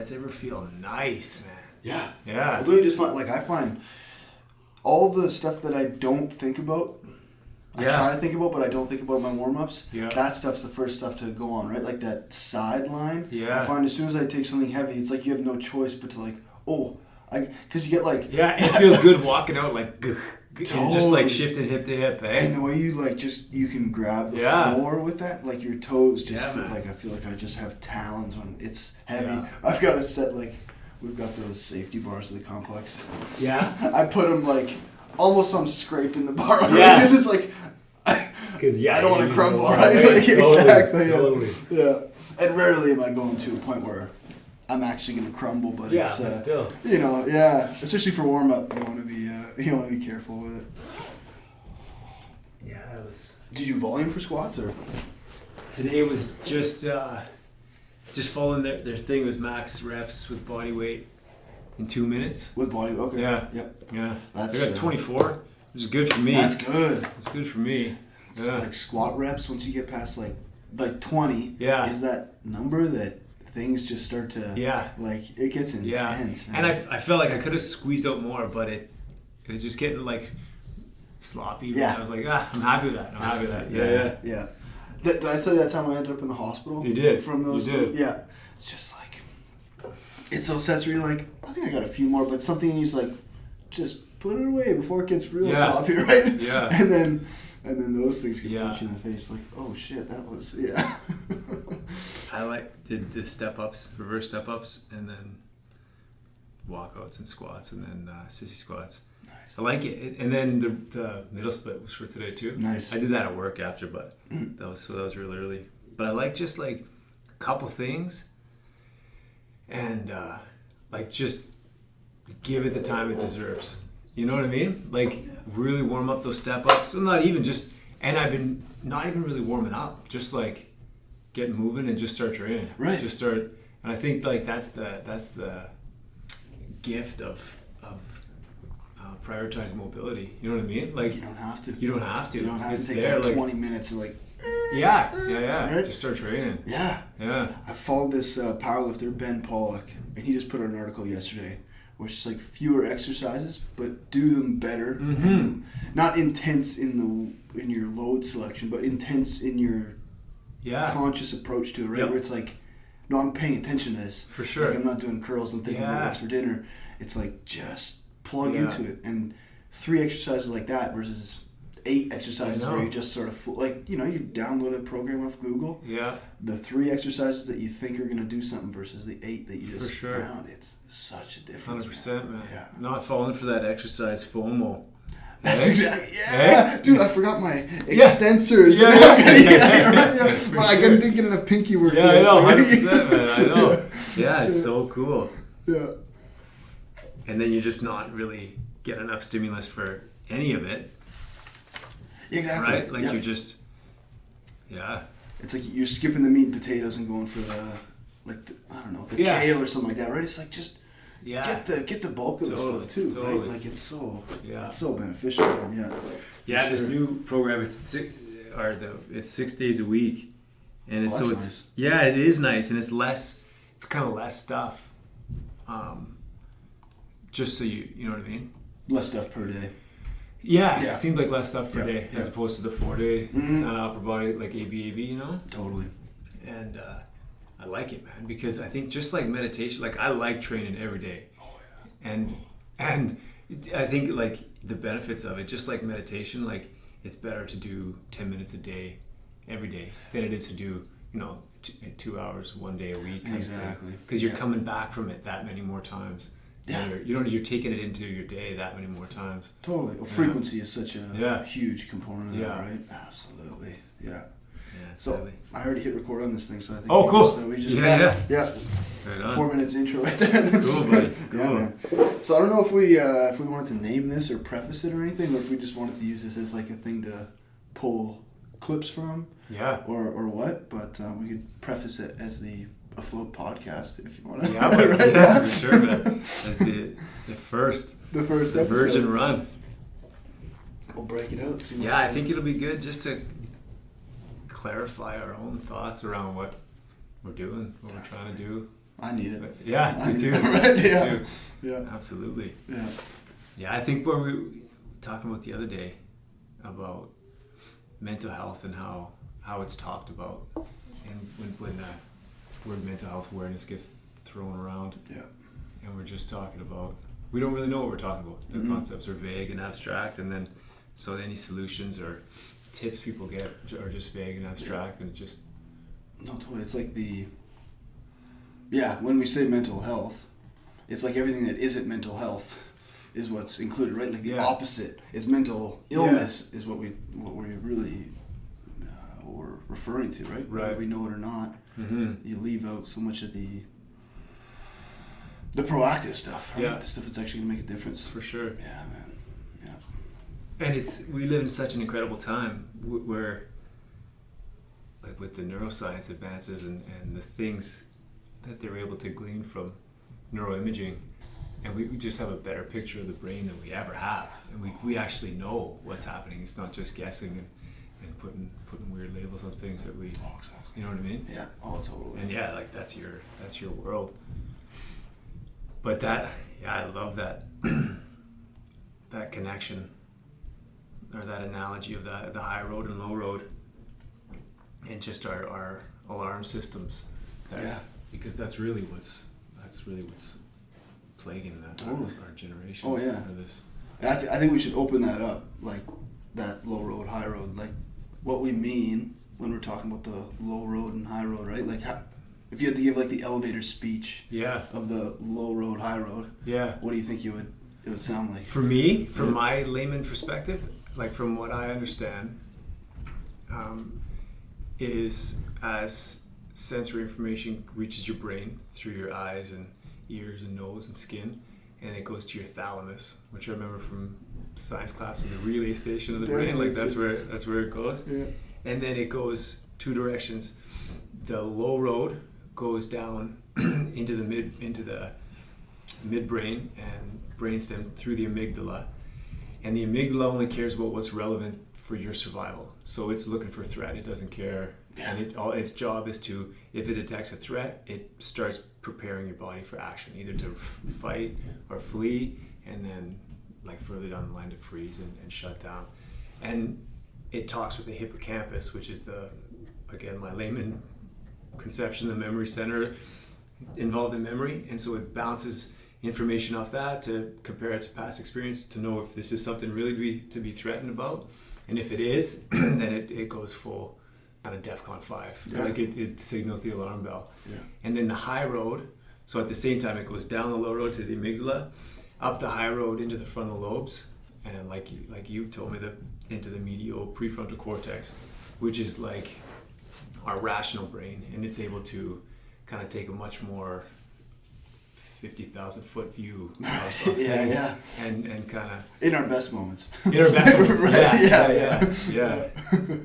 Does it ever feel nice, man? Yeah. Yeah. Although you just find, like, I find all the stuff that I don't think about, I try to think about, but I don't think about in my warm-ups. Yeah. That stuff's the first stuff to go on, right? Like that sideline. Yeah. I find as soon as I take something heavy, it's like you have no choice but to like, because you get like... Yeah, it feels good walking out like... Totally. And just like shifting hip to hip, eh? And the way you like you can grab the floor with that, like your toes just feel like, I feel like I just have talons when it's heavy. Yeah. I've got to set like, we've got those safety bars at the complex. Yeah. I put them like, almost I'm scraping the bar, right? Yeah. Because it's like, I don't want to crumble, right? Like, exactly. Totally. Yeah. And rarely am I going to a point where I'm actually going to crumble, but it's still. Especially for warm up, you want to be careful with it. Yeah, it was. Did you volume for squats or? Today was just following their thing. It was max reps with body weight in 2 minutes. With body, okay. Yeah. Yep. Yeah. I That's got 24, which is good for me. That's good. It's good for me. It's like squat reps, once you get past like 20, is that number that things just start to, like, it gets intense, man. And I felt like I could have squeezed out more, but it was just getting like sloppy. Yeah. I was like, I'm happy with that. Yeah. Did I tell you that time I ended up in the hospital? You did. From those. You did. Yeah. It's just like, it's those sets where you're like, I think I got a few more, but something in you's like, just put it away before it gets real sloppy, right? Yeah. And then those things can punch you in the face, like, oh shit, that was, I did the step-ups, reverse step-ups, and then walkouts and squats, and then sissy squats. Nice. I like it. And then the middle split was for today too. Nice. I did that at work after, but that was really early. But I like just like a couple things, and like just give it the time it deserves. You know what I mean? Like really warm up those step-ups. Well, not even just, and I've been not even really warming up, just like get moving and just start training. Right. Just start, and I think like that's the gift of prioritizing mobility. You know what I mean? Like you don't have to. You don't have to. You don't have it's to take there, that 20 minutes and like. Yeah. Right? Just start training. Yeah. I followed this powerlifter, Ben Pollock, and he just put out an article yesterday where it's just like fewer exercises, but do them better. Mm-hmm. Not intense in your load selection, but intense in your conscious approach to it, right? Yep. Where it's like, no, I'm paying attention to this. For sure. Like I'm not doing curls and thinking about what's for dinner. It's like just plug into it. And 3 exercises like that versus 8 exercises where you just sort of you download a program off Google. Yeah. The 3 exercises that you think are going to do something versus the 8 that you just for sure. found. It's such a difference. 100%, man. Yeah. Not falling for that exercise FOMO. That's exactly, dude, I forgot my extensors. I didn't get enough pinky work today. I know, 100%, man, I know. Yeah, it's so cool. Yeah. And then you're just not really getting enough stimulus for any of it. Exactly. Right? Like you're just, It's like you're skipping the meat and potatoes and going for the kale or something like that, right? It's like just get the bulk of the stuff too, right? Like it's so beneficial. And this new program it's 6 days a week, and it's nice. It is nice, and it's kind of less stuff. Just so you know what I mean. Less stuff per day. Yeah, it seems like less stuff per day as opposed to the 4-day kind of upper body like ABAB, you know. Totally. And I like it, man, because I think just like meditation, like I like training every day. Oh yeah. And I think like the benefits of it, just like meditation, like it's better to do 10 minutes a day every day than it is to do 2 hours 1 day a week. Exactly. Because you're coming back from it that many more times. Yeah. You're taking it into your day that many more times. Totally. Well, frequency is such a huge component of that, right? Absolutely. Yeah. So deadly. I already hit record on this thing, so I think cool. we just yeah. Right on. 4 minutes intro right there. Cool, buddy. Cool. Yeah, man. So I don't know if we wanted to name this or preface it or anything, or if we just wanted to use this as like a thing to pull clips from. Yeah. Or what? But we could preface it as the Afloat Podcast if you want to. Yeah, right? For sure, man. That's the first episode. version run. We'll break it out. I think it'll be good just to clarify our own thoughts around what we're doing, what we're trying to do. I need it. Yeah, me too. Right? Me Yeah. too. Yeah. Absolutely. Yeah. Yeah, I think what we were talking about the other day about mental health and how it's talked about, and when the word mental health awareness gets thrown around, and we're just talking about, we don't really know what we're talking about. The concepts are vague and abstract, and then so any solutions or tips people get are just vague and abstract, and it just... No, totally. It's like when we say mental health, it's like everything that isn't mental health is what's included, right? Like the opposite is mental illness is what we're really what we're referring to, right? Whether we know it or not. You leave out so much of the proactive stuff, right? The stuff that's actually gonna make a difference. For sure. Yeah, man. Yeah. And we live in such an incredible time where, like with the neuroscience advances and the things that they're able to glean from neuroimaging, and we just have a better picture of the brain than we ever have, and we actually know what's happening. It's not just guessing and putting weird labels on things that we, you know what I mean? Yeah. Oh, totally. And like that's your world. But I love that that connection, or that analogy of the high road and low road, and just our alarm systems. Because that's really what's plaguing our generation. Oh yeah. This. I think we should open that up, like that low road, high road, like what we mean when we're talking about the low road and high road, right? Like if you had to give like the elevator speech of the low road, high road, what do you think it would sound like? For me, from my layman perspective, like from what I understand, is as sensory information reaches your brain through your eyes and ears and nose and skin, and it goes to your thalamus, which I remember from science class is the relay station of the brain. Like that's where it goes. Yeah. And then it goes two directions. The low road goes down into the midbrain and brainstem through the amygdala, and the amygdala only cares about what's relevant for your survival. So it's looking for threat. It doesn't care. Yeah. And its job is to, if it detects a threat, it starts preparing your body for action, either to fight or flee, and then like further down the line to freeze and shut down. And it talks with the hippocampus, which is again, my layman conception, the memory center involved in memory. And so it bounces information off that to compare it to past experience to know if this is something really to be threatened about. And if it is, then it goes full kind of DEFCON 5. Yeah. Like it signals the alarm bell. Yeah. And then the high road, so at the same time it goes down the low road to the amygdala, up the high road into the frontal lobes, and like you told me, into the medial prefrontal cortex, which is like our rational brain, and it's able to kind of take a much more 50,000 foot view of things, and kind of in our best moments. In our best moments, right? Yeah.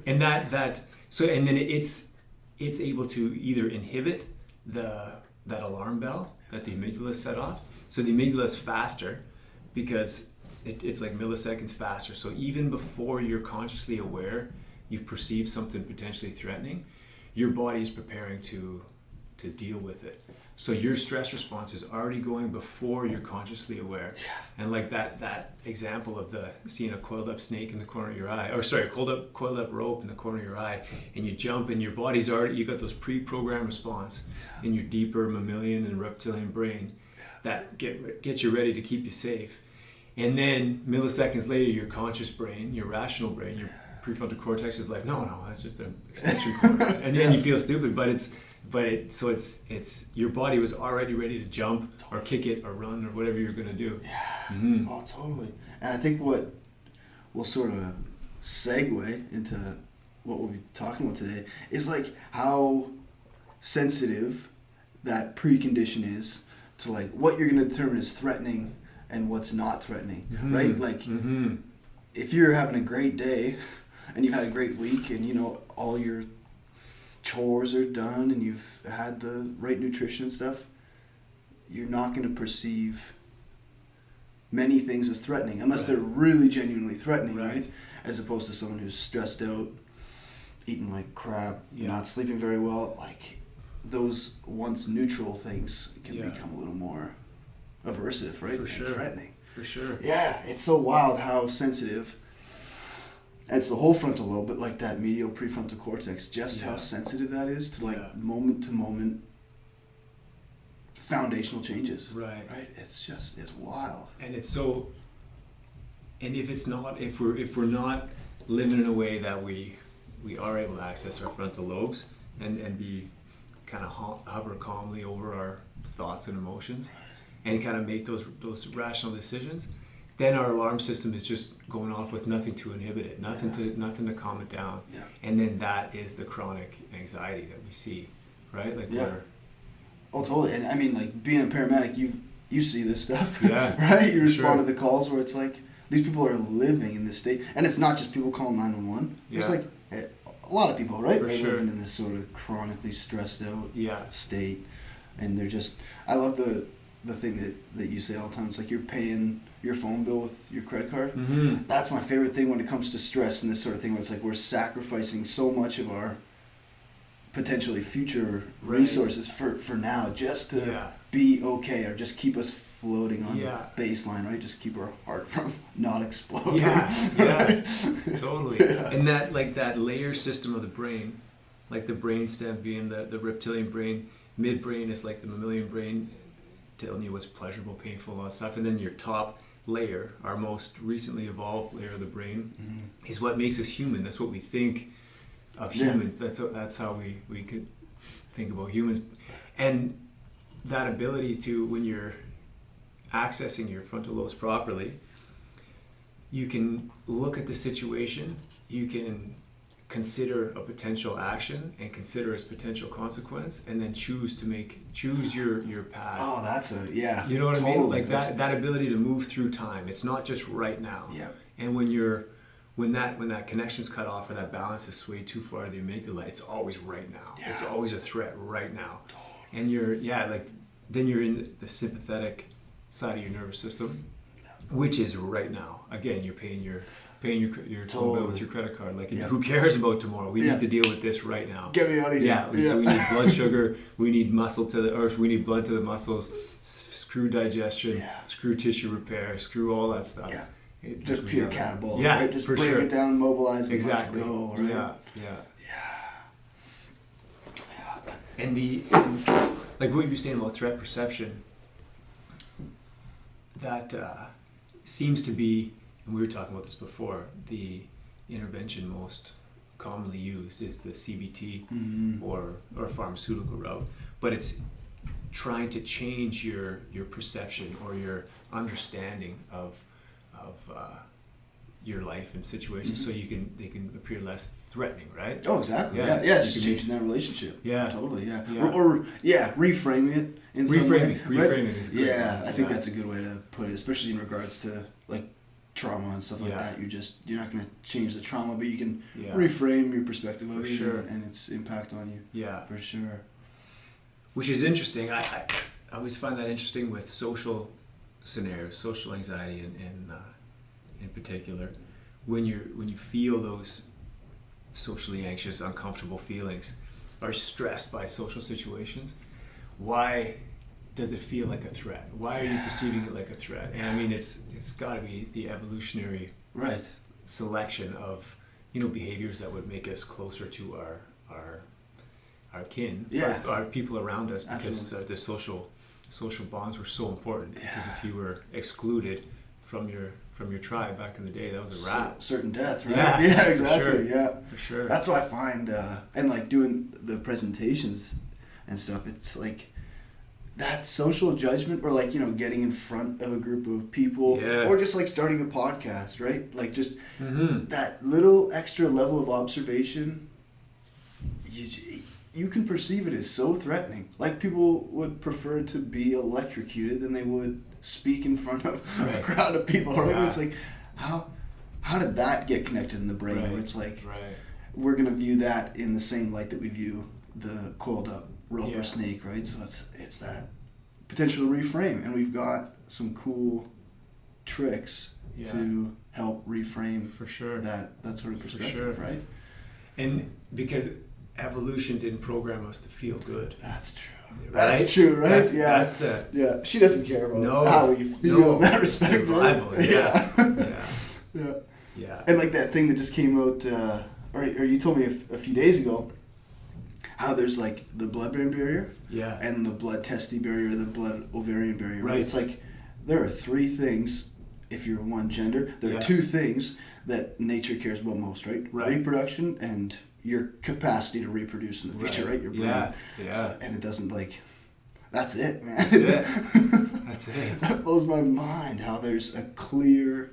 And that so, and then it's able to either inhibit that alarm bell that the amygdala set off. So the amygdala is faster because it's like milliseconds faster. So even before you're consciously aware you've perceived something potentially threatening, your body is preparing to deal with it. So your stress response is already going before you're consciously aware. Yeah. And like that example of seeing a coiled up snake in the corner of your eye, coiled up rope in the corner of your eye, and you jump and your body's already, you got those pre-programmed response in your deeper mammalian and reptilian brain that get you ready to keep you safe. And then milliseconds later, your conscious brain, your rational brain, your prefrontal cortex is like, no, that's just an extension cord. And then you feel stupid, but it's your body was already ready to jump or kick it or run or whatever you're going to do. Yeah. Mm-hmm. Oh, totally. And I think what will sort of segue into what we'll be talking about today is like how sensitive that precondition is to like what you're going to determine as threatening and what's not threatening, right? Like if you're having a great day and you've had a great week and you know all your chores are done and you've had the right nutrition and stuff, you're not going to perceive many things as threatening unless they're really genuinely threatening, right? As opposed to someone who's stressed out, eating like crap, not sleeping very well. Like those once neutral things can become a little more aversive, right? For sure. And threatening. For sure. Yeah, it's so wild how sensitive. It's the whole frontal lobe, but like that medial prefrontal cortex, just how sensitive that is to like moment to moment foundational changes. Right. It's wild. And it's so. And if we're not living in a way that we are able to access our frontal lobes and be kind of hover calmly over our thoughts and emotions, and kind of make those rational decisions, then our alarm system is just going off with nothing to inhibit it, nothing to calm it down, and then that is the chronic anxiety that we see, right? Like oh, totally. And I mean, like being a paramedic, you see this stuff, yeah, right? You respond to the calls where it's like these people are living in this state, and it's not just people calling 911. It's like a lot of people, right? Are living in this sort of chronically stressed out state, and they're just. I love the thing that you say all the time. It's like you're paying your phone bill with your credit card. Mm-hmm. That's my favorite thing when it comes to stress and this sort of thing, where it's like we're sacrificing so much of our potentially future resources for now just to be okay, or just keep us floating on baseline, right? Just keep our heart from not exploding. Totally. And that layer system of the brain, like the brain stem being the reptilian brain, midbrain is like the mammalian brain, telling you what's pleasurable, painful, all that stuff. And then your top layer, our most recently evolved layer of the brain, is what makes us human. That's what we think of humans. That's how we could think about humans. And that ability to, when you're accessing your frontal lobes properly, you can look at the situation, you can consider a potential action and consider its potential consequence, and then choose your path. Oh, that's you know what I mean? Like that ability to move through time. It's not just right now. And when that connection's cut off or that balance is swayed too far to the amygdala, it's always right now. It's always a threat right now. And then you're in the sympathetic side of your nervous system, which is right now. Again, you're paying your phone bill with your credit card. Like, who cares about tomorrow? We need to deal with this right now. Get me out of here. So we need blood sugar. We need we need blood to the muscles. Screw digestion. Screw tissue repair. Screw all that stuff. Just pure catabolic. Right? Just break it down, mobilize, and let's go. Right? And like what you're saying about threat perception, that seems to be, and we were talking about this before, the intervention most commonly used is the CBT or pharmaceutical route, but it's trying to change your perception or your understanding of your life and situations, so they can appear less threatening, right? Oh, exactly. It's just changing that relationship. Totally. Or reframing it in some way. Reframing is great. I think that's a good way to put it, especially in regards to like trauma and stuff like that. You're not going to change the trauma, but you can reframe your perspective of it and its impact on you. For sure. Which is interesting. I always find that interesting with social scenarios, social anxiety, and in particular, when you feel those socially anxious, uncomfortable feelings, are stressed by social situations, why does it feel like a threat? Why are you perceiving it like a threat? And I mean, it's got to be the evolutionary selection of behaviors that would make us closer to our kin, our people around us, because the social bonds were so important. Because if you were excluded from your tribe back in the day, that was a wrap. Certain death, right? Yeah, exactly. For sure. That's what I find, and like doing the presentations and stuff, it's like that social judgment, or like, getting in front of a group of people, or just like starting a podcast, right? Like just that little extra level of observation, you can perceive it as so threatening. Like people would prefer to be electrocuted than they would speak in front of a crowd of people. Right? It's like, how did that get connected in the brain? Where it's like, we're gonna view that in the same light that we view the coiled up rope or snake, right? So it's that potential to reframe, and we've got some cool tricks to help reframe for sure that sort of perspective, right? And because evolution didn't program us to feel good. That's true. Right? That's true, right? Yeah. She doesn't care about how you feel in that respect. Survival. Right? Yeah. Yeah. And like that thing that just came out, or you told me a few days ago, how there's like the blood-brain barrier, and the blood-testis barrier, the blood-ovarian barrier. Right. It's like there are 3 things. If you're one gender, there are 2 things that nature cares about most, right? Reproduction and your capacity to reproduce in the future, right? Your brain. Yeah. So, and it doesn't that's it, man. That's it. That blows my mind how there's a clear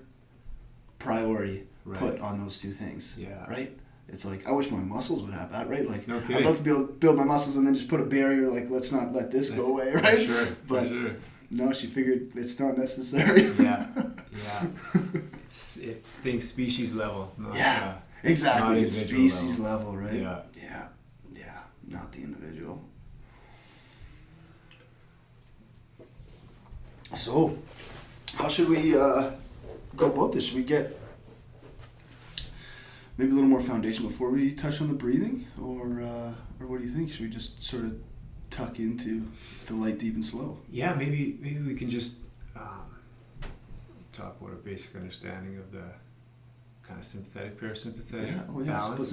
priority put on those 2 things. Yeah. Right? It's like, I wish my muscles would have that, right? Like, I'd love to be able to build my muscles and then just put a barrier, like, let's not let this go away, right? But no, she figured it's not necessary. Yeah. It thinks species level. Not, exactly. It's species level, right? Yeah. Not the individual. So, how should we go about this? Should we get maybe a little more foundation before we touch on the breathing, or what do you think? Should we just sort of tuck into the light, deep, and slow? Yeah, maybe we can just talk about a basic understanding of the kind of sympathetic, parasympathetic balance.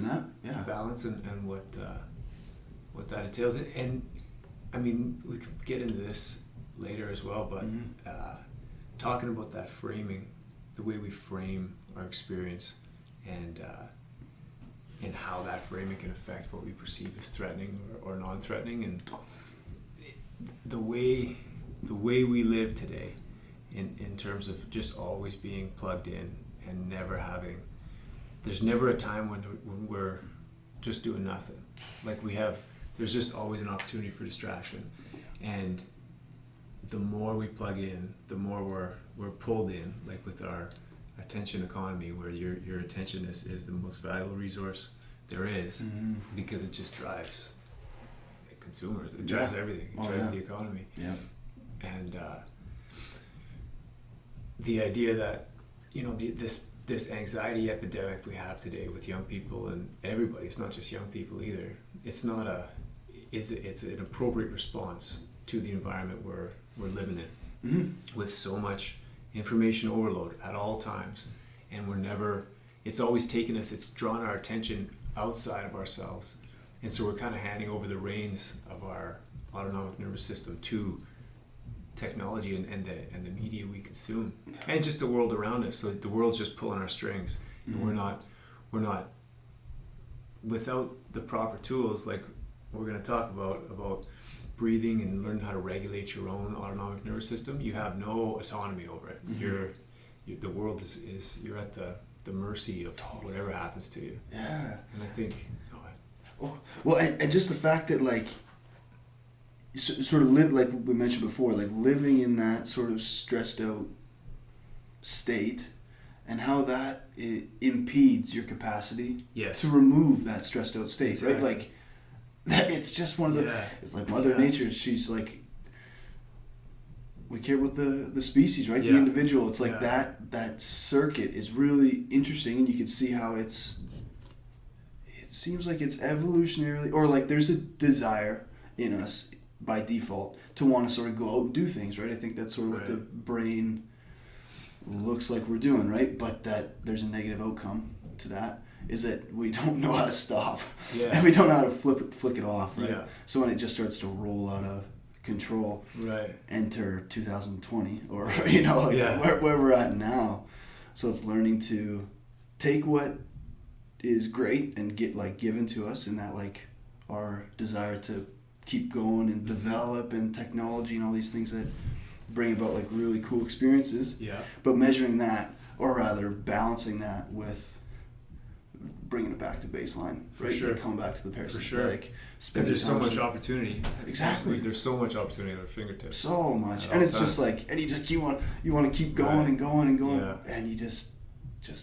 Balance and what that entails. And I mean, we could get into this later as well, but talking about that framing, the way we frame our experience, and how that framing can affect what we perceive as threatening or non-threatening, and the way we live today, in terms of just always being plugged in and there's never a time when we're just doing nothing. Like there's just always an opportunity for distraction, and the more we plug in, the more we're pulled in, like with our attention economy, where your attention is the most valuable resource there is, because it just drives consumers. It drives everything. It drives the economy. Yeah. And the idea that, this anxiety epidemic we have today with young people and everybody, it's not just young people either. It's not it's an appropriate response to the environment we're living in, with so much information overload at all times, and it's always taken us, it's drawn our attention outside of ourselves, and so we're kind of handing over the reins of our autonomic nervous system to technology and the media we consume, and just the world around us. So the world's just pulling our strings, and we're not without the proper tools, like we're going to talk about breathing and learning how to regulate your own autonomic nervous system. You have no autonomy over it. The world is you're at the mercy of whatever happens to you. Yeah. And I think and just the fact that, like, you sort of live, like we mentioned before, like living in that sort of stressed out state, and how that impedes your capacity to remove that stressed out state. Exactly. Right? Like, that, it's just one of the, it's like Mother Nature, she's like, we care about the species, right? The individual. It's like that circuit is really interesting, and you can see how it seems like it's evolutionarily, or like there's a desire in us by default to want to sort of go out and do things, right? I think that's sort of what the brain looks like we're doing, right? But that there's a negative outcome to that, is that we don't know how to stop, and we don't know how to flick it off, right? Yeah. So when it just starts to roll out of control, enter 2020, or where we're at now. So it's learning to take what is great and get given to us, in that our desire to keep going and develop, and technology and all these things that bring about really cool experiences. Yeah. But measuring that, or rather balancing that with bringing it back to baseline, right? Sure. Coming back to the parasympathetic. For sure. Because there's so much opportunity. Exactly. There's so much opportunity at our fingertips. So much, and it's just and you want to keep going and going and going, and you just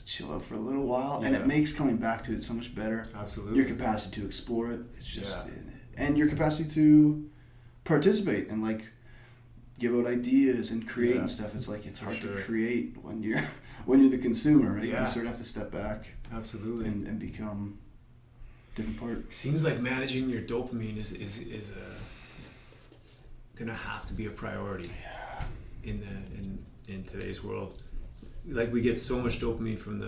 chill out for a little while, and it makes coming back to it so much better. Absolutely. Your capacity to explore it, it's just, and your capacity to participate and give out ideas and create and stuff. It's it's hard to create when you're the consumer, right? You sort of have to step back. Absolutely. And become different part. Seems like managing your dopamine is gonna have to be a priority in today's world. Like we get so much dopamine from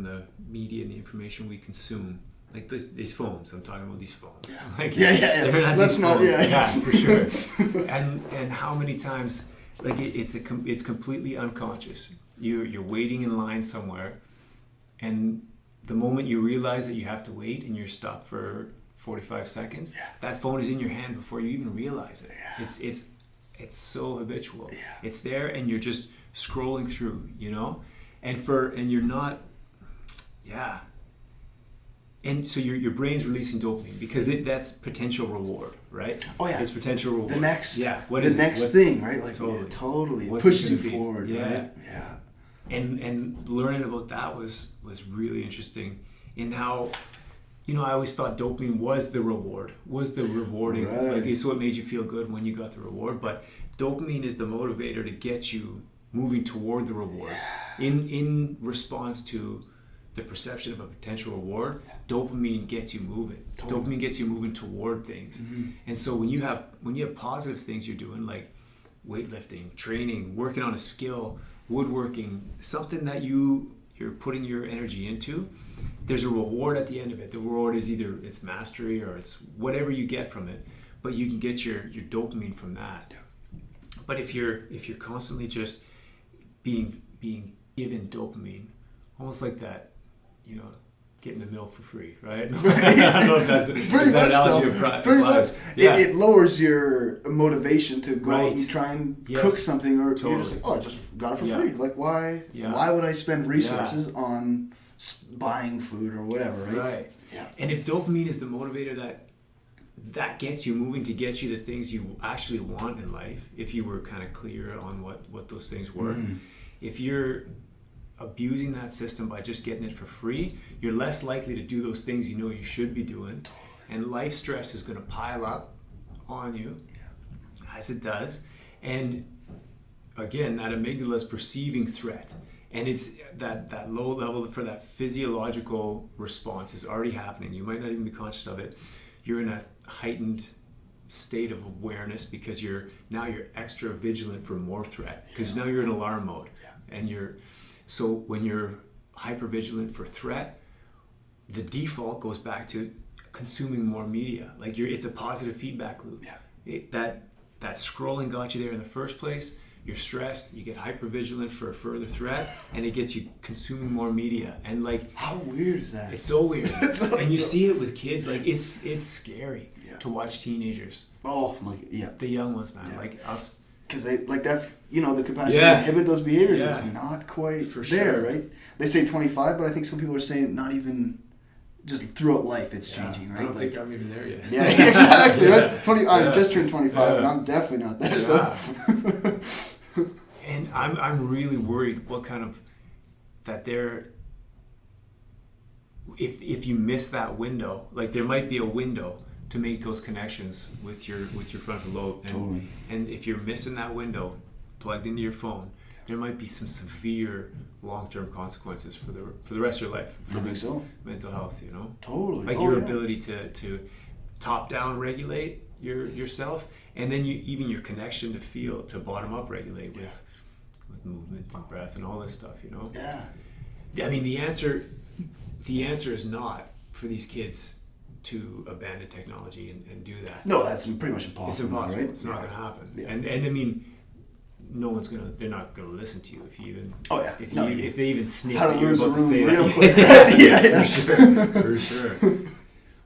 the media and the information we consume. Like these phones, I'm talking about these phones. Yeah. Like staring at Let's these not. phones. Yeah, for sure. And how many times, like it's completely unconscious. You're waiting in line somewhere, and the moment you realize that you have to wait and you're stuck for 45 seconds, that phone is in your hand before you even realize it. Yeah. It's so habitual. Yeah. It's there, and you're just scrolling through, you know, and you're not, and so your brain's releasing dopamine because that's potential reward, right? Oh yeah, it's potential reward. The next, the next thing, right? Like totally, it pushes you forward. Yeah, right? Yeah. And learning about that was really interesting in how, you know, I always thought dopamine was the reward, was the rewarding, like, so it made you feel good when you got the reward. But dopamine is the motivator to get you moving toward the reward. In response to the perception of a potential reward, dopamine gets you moving. Totally. Dopamine gets you moving toward things. Mm-hmm. And so when you have positive things you're doing, like weightlifting, training, working on a skill, woodworking, something that you're putting your energy into, there's a reward at the end of it. The reward is either it's mastery or it's whatever you get from it, but you can get your dopamine from that. Yeah. But if you're constantly just being given dopamine, almost like that, you know, getting the milk for free, right? I don't know if that's pretty much though. Pretty much, it lowers your motivation to go out and try and cook something, or you're just like, oh, I just got it for free. Like, why would I spend resources on buying food or whatever, right? Right. Yeah. And if dopamine is the motivator that gets you moving to get you the things you actually want in life, if you were kind of clear on what those things were, if you're abusing that system by just getting it for free, you're less likely to do those things you know you should be doing, and life stress is going to pile up on you, as it does. And again, that amygdala is perceiving threat, and it's that low level for that physiological response is already happening. You might not even be conscious of it. You're in a heightened state of awareness because you're extra vigilant for more threat, because now you're in alarm mode, and so when you're hypervigilant for threat, the default goes back to consuming more media. Like it's a positive feedback loop. Yeah. That scrolling got you there in the first place. You're stressed, you get hypervigilant for a further threat, and it gets you consuming more media. And like, how weird is that? It's so weird. And you see it with kids. Like it's scary to watch teenagers. Oh my, the young ones, man. Yeah. Like us. Because they like that, you know, the capacity to inhibit those behaviors. It's not quite there, right? They say 25, but I think some people are saying not even just throughout life. It's changing, right? I don't think I'm even there yet. Yeah, exactly. Right. I just turned 25, and I'm definitely not there. Yeah. So and I'm really worried what kind of if you miss that window, like there might be a window to make those connections with your frontal lobe, and if you're missing that window plugged into your phone, there might be some severe long-term consequences for the rest of your life. I think so. Mental health, you know. Totally. Like your ability to top-down regulate yourself, and then even your connection to bottom-up regulate with movement and breath and all this stuff, you know. Yeah. I mean, the answer is not for these kids to abandon technology and do that. No, that's pretty much impossible. It's impossible. Right? It's not going to happen. Yeah. And I mean, they're not going to listen to you if you even. Oh yeah. If they even sniff that you're about to say that. For sure.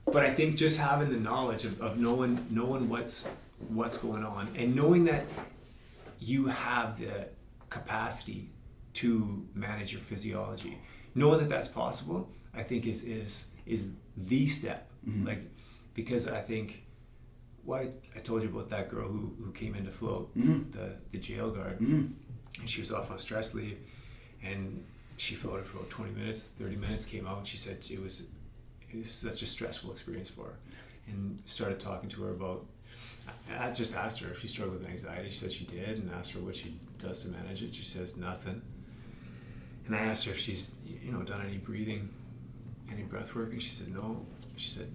But I think just having the knowledge of knowing what's going on, and knowing that you have the capacity to manage your physiology, knowing that that's possible, I think is the step. Mm-hmm. Like, because I think I told you about that girl who came into Float, the jail guard, and she was off on stress leave, and she floated for about 20 minutes, 30 minutes, came out, and she said it was such a stressful experience for her, and started talking to her about. I just asked her if she struggled with anxiety. She said she did, and asked her what she does to manage it. She says nothing. And I asked her if she's done any breathing any breath work? And she said, no. She said,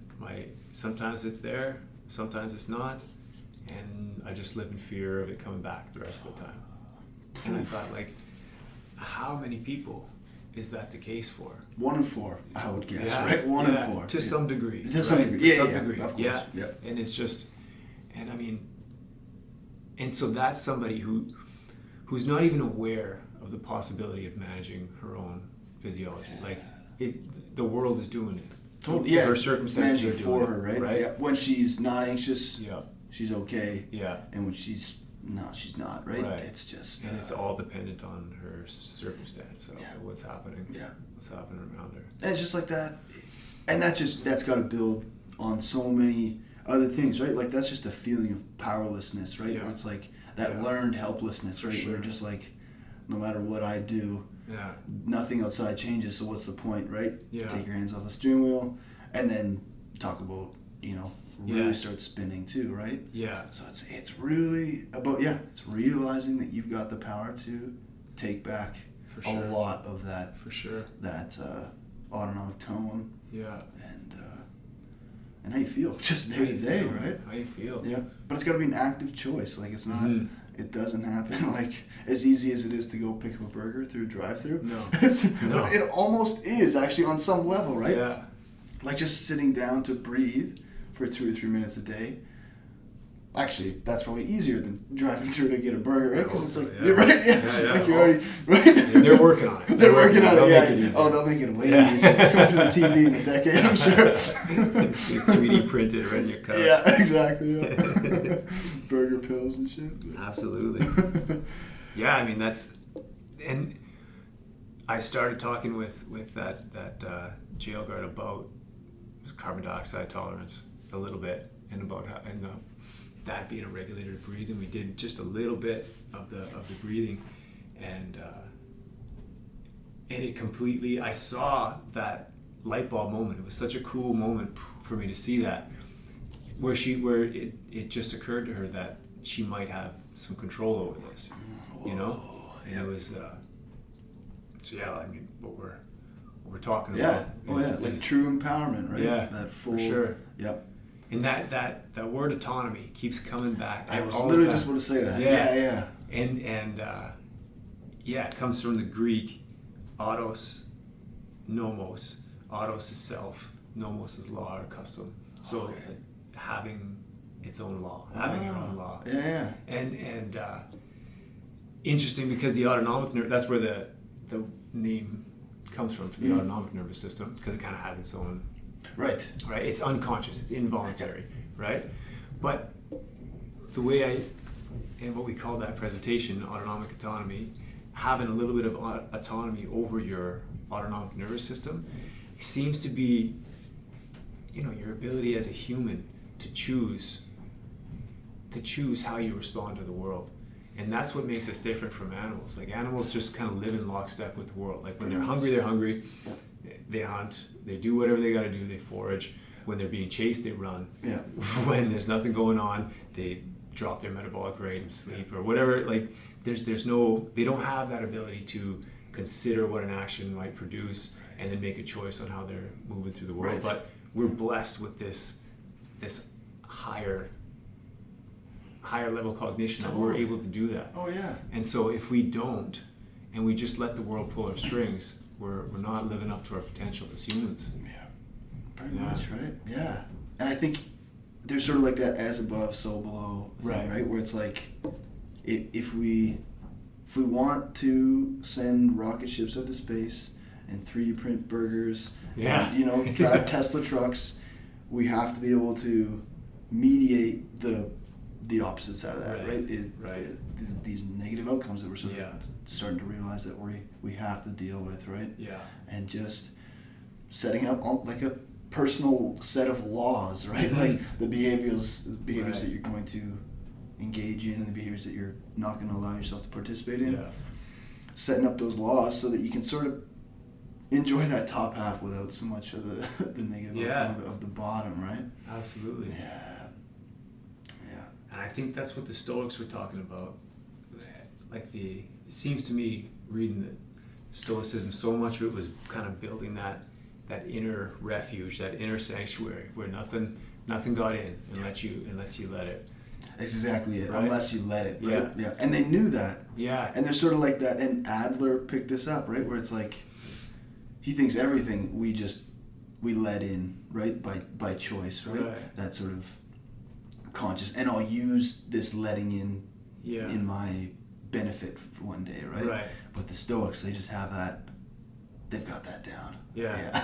sometimes it's there, sometimes it's not. And I just live in fear of it coming back the rest of the time. And I thought, like, how many people is that the case for? 1 in 4, I would guess, right? 1 in 4. To some degree. To some degree. Yeah, of course. Yeah. Yep. And it's just, and I mean, and so that's somebody who's not even aware of the possibility of managing her own physiology. Like, the world is doing it. Totally. Yeah. Her circumstances are doing for her, right? Right. Yeah. When she's not anxious, yeah, she's okay. Yeah. And when she's not, right? Right. It's just... and it's all dependent on her circumstance, what's happening. Yeah. What's happening around her. And it's just like that. And that's got to build on so many other things, right? Like, that's just a feeling of powerlessness, right? Yeah. Where it's like that learned helplessness, right? Sure. Where just like, no matter what I do, Yeah. nothing outside changes, so what's the point, right? Yeah. Take your hands off the steering wheel, and then talk about, really start spinning too, right? Yeah. So it's really about, it's realizing that you've got the power to take back a lot of that. For sure. That autonomic tone. Yeah. And how you feel, just day to day, right? How you feel. Yeah. But it's got to be an active choice. Like, it's not... Mm-hmm. It doesn't happen like as easy as it is to go pick up a burger through a drive-thru. No. No. But it almost is, actually, on some level, right? Yeah. Like, just sitting down to breathe for 2 or 3 minutes a day. Actually, that's probably easier than driving through to get a burger, right? Because it's like, you're right, yeah. Like, you're already, right? Yeah, they're working on it. They're working on it, yeah. They'll make it way easier. It's coming through the TV in a decade, I'm sure. It's 3D printed right in your car. Yeah, exactly. Yeah. Burger pills and shit. Absolutely. Yeah, I mean, and I started talking with that jail guard about carbon dioxide tolerance a little bit, and about how, and that being a regulator to breathe, and we did just a little bit of the breathing, and it completely, I saw that light bulb moment. It was such a cool moment for me to see that, where it just occurred to her that she might have some control over this, and it was so yeah, I mean, what we're talking about is, like true empowerment, right? Yeah, that full, for sure. Yep. And that word autonomy keeps coming back. I was literally just going to say that. Yeah. And it comes from the Greek, autos, nomos. Autos is self, nomos is law or custom. So having its own law, having your own law. Yeah. And interesting, because the autonomic nerve, that's where the name comes from the autonomic nervous system, because it kind of has its own. Right. It's unconscious. It's involuntary. Right. But the way and what we call that presentation, autonomic autonomy, having a little bit of autonomy over your autonomic nervous system, seems to be, your ability as a human to choose how you respond to the world. And that's what makes us different from animals. Like, animals just kind of live in lockstep with the world. Like, when they're hungry. They hunt, they do whatever they got to do, they forage. When they're being chased, they run. Yeah. When there's nothing going on, they drop their metabolic rate and sleep or whatever. Like, there's no, they don't have that ability to consider what an action might produce and then make a choice on how they're moving through the world. Right. But we're blessed with this higher level cognition that we're able to do that. Oh yeah. And so if we don't, and we just let the world pull our strings, we're not living up to our potential as humans. Yeah, pretty much, right? Yeah. And I think there's sort of like that as above, so below thing, right? Where it's like, if we want to send rocket ships out to space and 3D print burgers, and, drive Tesla trucks, we have to be able to mediate the opposite side of that, right? These negative outcomes that we're sort of starting to realize that we have to deal with, right? Yeah. And just setting up like a personal set of laws, right? Mm-hmm. Like the behaviors that you're going to engage in and the behaviors that you're not going to allow yourself to participate in. Yeah. Setting up those laws so that you can sort of enjoy that top half without so much of the negative outcome of the bottom, right? Absolutely. Yeah. And I think that's what the Stoics were talking about. Like it seems to me, reading the Stoicism, so much of it was kind of building that inner refuge, that inner sanctuary where nothing got in unless you let it. That's exactly it. Right? Unless you let it, right? Yeah. And they knew that. Yeah. And they're sort of like that. And Adler picked this up, right? Where it's like, he thinks everything we let in, right? By choice, right? That sort of conscious. And I'll use this letting in my benefit for one day, right? But the Stoics, they just have that. They've got that down. Yeah.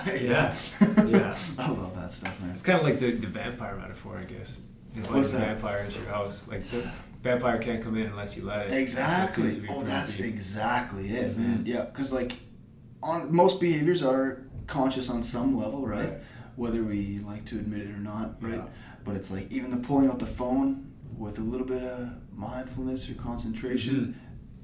I love that stuff, man. It's kind of like the vampire metaphor, I guess. What's that? Vampire into your house. Like the vampire can't come in unless you let it. Exactly. That's exactly it, man. Yeah, because like most behaviors are conscious on some level, right? Whether we like to admit it or not, right? But it's like even the pulling out the phone with a little bit of mindfulness or concentration,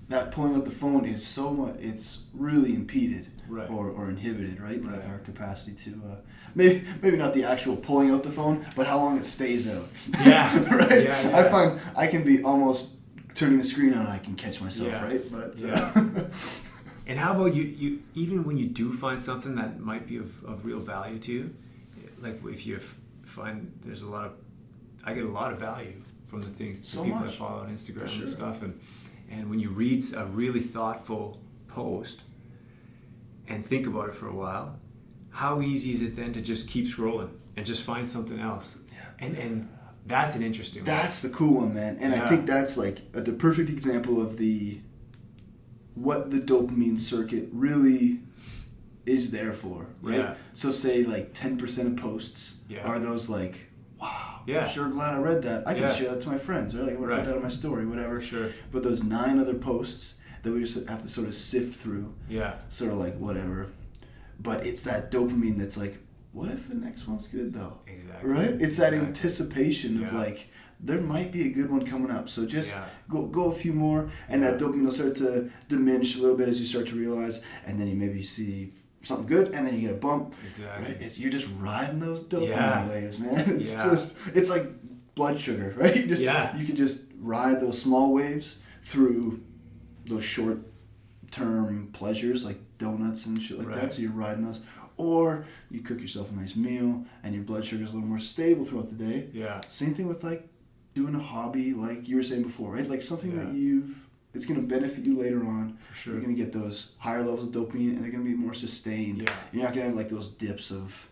that pulling out the phone is so much, it's really impeded or inhibited, right? Like our capacity to, maybe not the actual pulling out the phone, but how long it stays out. Yeah. Right? Yeah. I find I can be almost turning the screen on and I can catch myself, right? But And how about you even when you do find something that might be of real value to you, like if you find there's I get a lot of value from the things, the people I follow on Instagram and stuff, and when you read a really thoughtful post and think about it for a while, how easy is it then to just keep scrolling and just find something else? And that's an interesting one. That's the cool one, man. And I think that's like the perfect example of what the dopamine circuit really is there for, right? So say like 10% of posts are those like, wow, I'm sure glad I read that. I can share that to my friends, right? Like I want to put that on my story, whatever. Sure. But those 9 other posts that we just have to sort of sift through, sort of like whatever. But it's that dopamine that's like, what if the next one's good though? Exactly. Right? It's that anticipation of like, there might be a good one coming up. So just go a few more, and that dopamine will start to diminish a little bit as you start to realize, and then you maybe see something good, and then you get a bump. Exactly. Right? You're just riding those dopamine waves, man. It's like blood sugar, right? You can just ride those small waves through those short-term pleasures like donuts and shit like that. So you're riding those. Or you cook yourself a nice meal, and your blood sugar is a little more stable throughout the day. Yeah. Same thing with like doing a hobby, like you were saying before, right? Like something that it's going to benefit you later on. For sure. You're going to get those higher levels of dopamine, and they're going to be more sustained. Yeah. You're not going to have like those dips of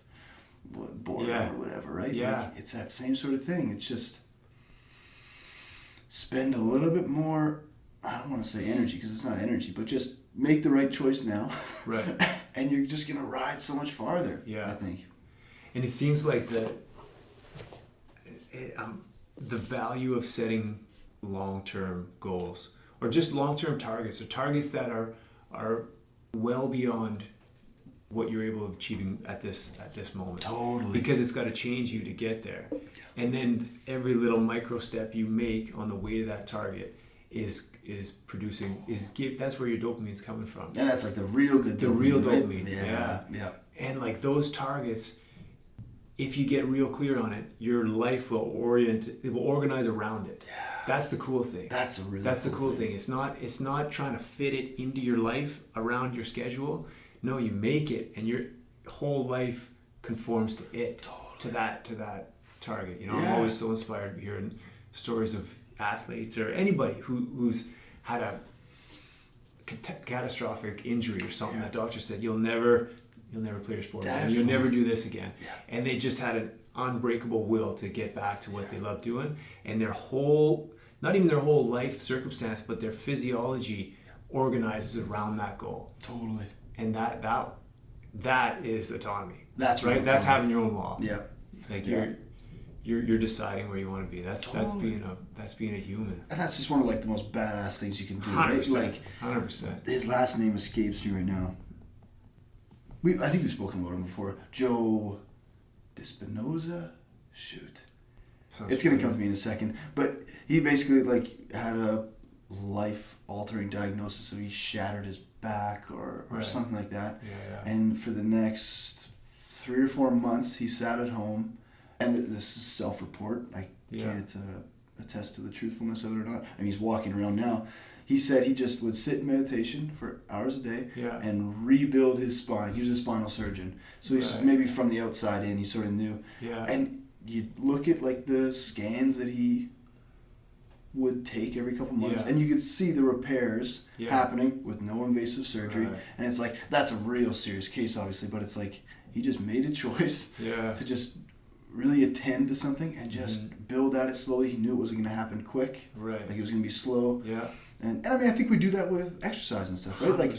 boredom or whatever, right? Yeah. Like, it's that same sort of thing. It's just spend a little bit more, I don't want to say energy because it's not energy, but just make the right choice now. Right. And you're just going to ride so much farther, I think. And it seems like the value of setting long-term goals or just long-term targets or targets that are well beyond what you're able to achieving at this moment. Totally. Because it's got to change you to get there. Yeah. And then every little micro step you make on the way to that target is that's where your dopamine's coming from. And that's like the real good dopamine. The real dopamine. Right? Yeah. And like those targets, if you get real clear on it, your life will organize around it. Yeah. That's the cool thing. That's the cool thing. It's not trying to fit it into your life around your schedule. No, you make it, and your whole life conforms to it, to that target. You know, I'm always so inspired hearing stories of athletes or anybody who's had a catastrophic injury or something. That doctor said you'll never play your sport again. You'll never do this again. Yeah. And they just had an unbreakable will to get back to what they love doing, and their whole, not even their whole life circumstance, but their physiology organizes around that goal. Totally. And that is autonomy. That's right. That's having your own law. Yeah. Like you're deciding where you want to be. That's being a human. And that's just one of like the most badass things you can do. 100%. Right? Like 100%. His last name escapes me right now. I think we've spoken about him before. Joe Dispenza? Shoot. It's going to come to me in a second. But he basically like had a life-altering diagnosis, so he shattered his back or something like that. Yeah. And for the next 3 or 4 months, he sat at home. And this is self-report. I can't attest to the truthfulness of it or not. I mean, he's walking around now. he said he just would sit in meditation for hours a day Yeah. and rebuild his spine. He was a spinal surgeon. So he's maybe from the outside in, he sort of knew. Yeah. And you look at like the scans that he would take every couple months, and you could see the repairs happening with no invasive surgery. Right. And it's like, that's a real serious case, obviously, but it's like he just made a choice to just really attend to something and just build at it slowly. He knew it wasn't going to happen quick. Right. Like it was going to be slow. Yeah. And I mean, I think we do that with exercise and stuff, right? 100%. Like,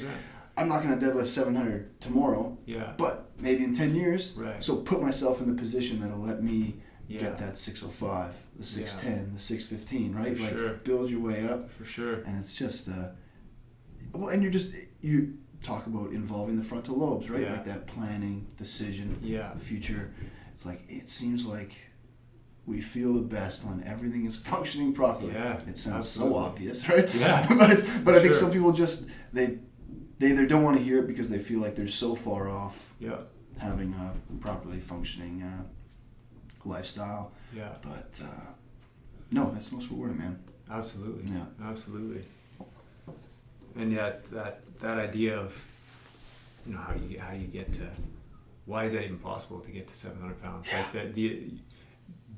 I'm not going to deadlift 700 tomorrow, but maybe in 10 years. Right. So put myself in the position that'll let me get that 605, the 610, the 615, right? For like sure. build your way up. For sure. And it's just, well, and you talk about involving the frontal lobes, right? Like that planning, decision, future. It's like, it seems like we feel the best when everything is functioning properly. Yeah, it sounds so obvious, right? Yeah. but I think some people just, they either don't want to hear it because they feel like they're so far off having a properly functioning lifestyle. Yeah. But no, that's most rewarding, man. Absolutely. Yeah. Absolutely. And yet that idea of, you know, how do you get to, why is that even possible to get to 700 pounds? Yeah. Like that,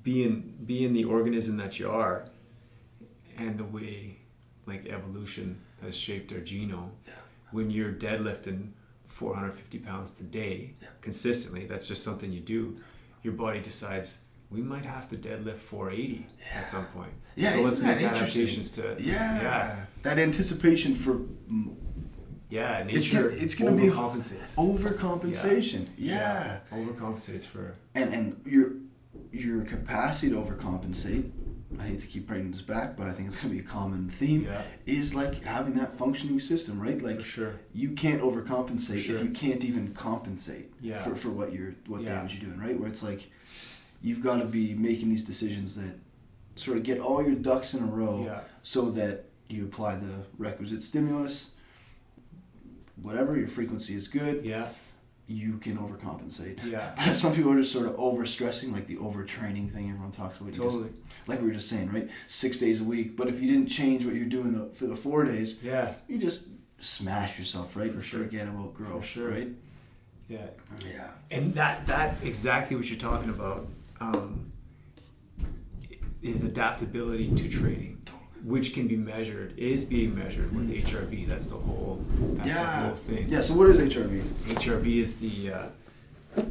being the organism that you are, and the way like evolution has shaped our genome. Yeah. When you're deadlifting 450 pounds today consistently, that's just something you do. Your body decides we might have to deadlift 480 at some point. Yeah, so let's isn't that make interesting? adaptations to that anticipation for nature. It's gonna be overcompensates. Overcompensation. Yeah. Overcompensates for and your capacity to overcompensate. I hate to keep bringing this back, but I think it's going to be a common theme. Is like having that functioning system, right? Like, for sure. You can't overcompensate if you can't even compensate for what damage you're doing, right? Where it's like you've got to be making these decisions that sort of get all your ducks in a row, so that you apply the requisite stimulus. Whatever your frequency is good. You can overcompensate. But some people are just sort of overstressing, like the overtraining thing everyone talks about. Totally. Like we were just saying, right? 6 days a week. But if you didn't change what you're doing for the 4 days, you just smash yourself, right? For sure. Forget about growth, right? Yeah. Yeah. And that exactly what you're talking about is adaptability to training. Which can be measured, is being measured with HRV. That's the whole thing. Yeah, so what is HRV? HRV is the,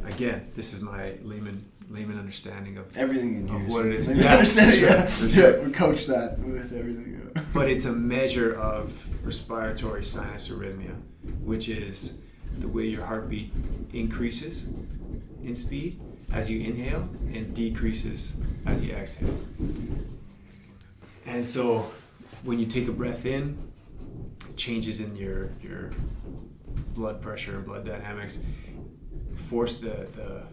again, this is my layman understanding of everything in of what it is. We coach that with everything. But it's a measure of respiratory sinus arrhythmia, which is the way your heartbeat increases in speed as you inhale and decreases as you exhale. And so when you take a breath in, changes in your blood pressure and blood dynamics force the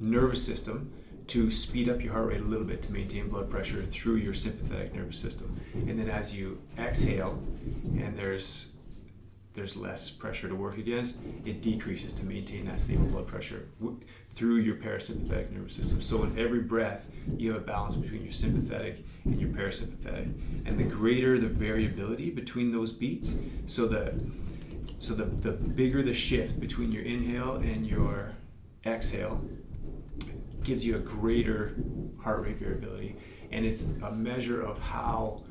nervous system to speed up your heart rate a little bit to maintain blood pressure through your sympathetic nervous system. And then as you exhale and there's less pressure to work against, it decreases to maintain that stable blood pressure through your parasympathetic nervous system. So in every breath, you have a balance between your sympathetic and your parasympathetic. And the greater the variability between those beats, so the bigger the shift between your inhale and your exhale gives you a greater heart rate variability. And it's a measure of how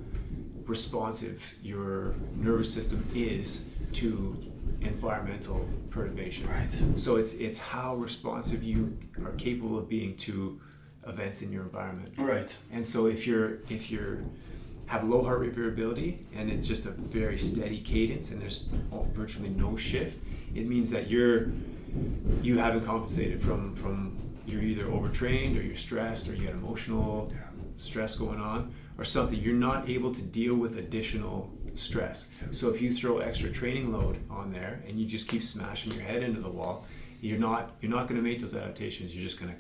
responsive your nervous system is to environmental perturbation. Right. So it's how responsive you are capable of being to events in your environment. Right. And so if you're have low heart rate variability and it's just a very steady cadence and there's virtually no shift, it means that you haven't compensated from you're either overtrained or you're stressed or you got emotional stress going on or something. You're not able to deal with additional stress. So if you throw extra training load on there and you just keep smashing your head into the wall, you're not going to make those adaptations. You're just going to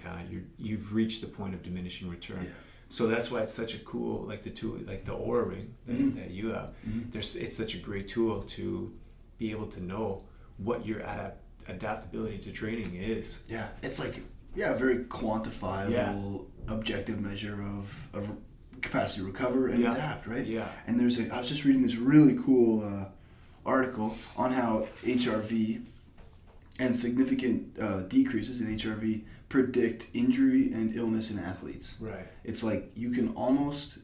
you've reached the point of diminishing return. So that's why it's such a cool, like the tool, like the Aura Ring that you have. It's such a great tool to be able to know what your adaptability to training is. Yeah, it's like a very quantifiable, objective measure of capacity to recover and adapt, right? Yeah. And I was just reading this really cool article on how HRV and significant decreases in HRV predict injury and illness in athletes. Right. It's like you can almost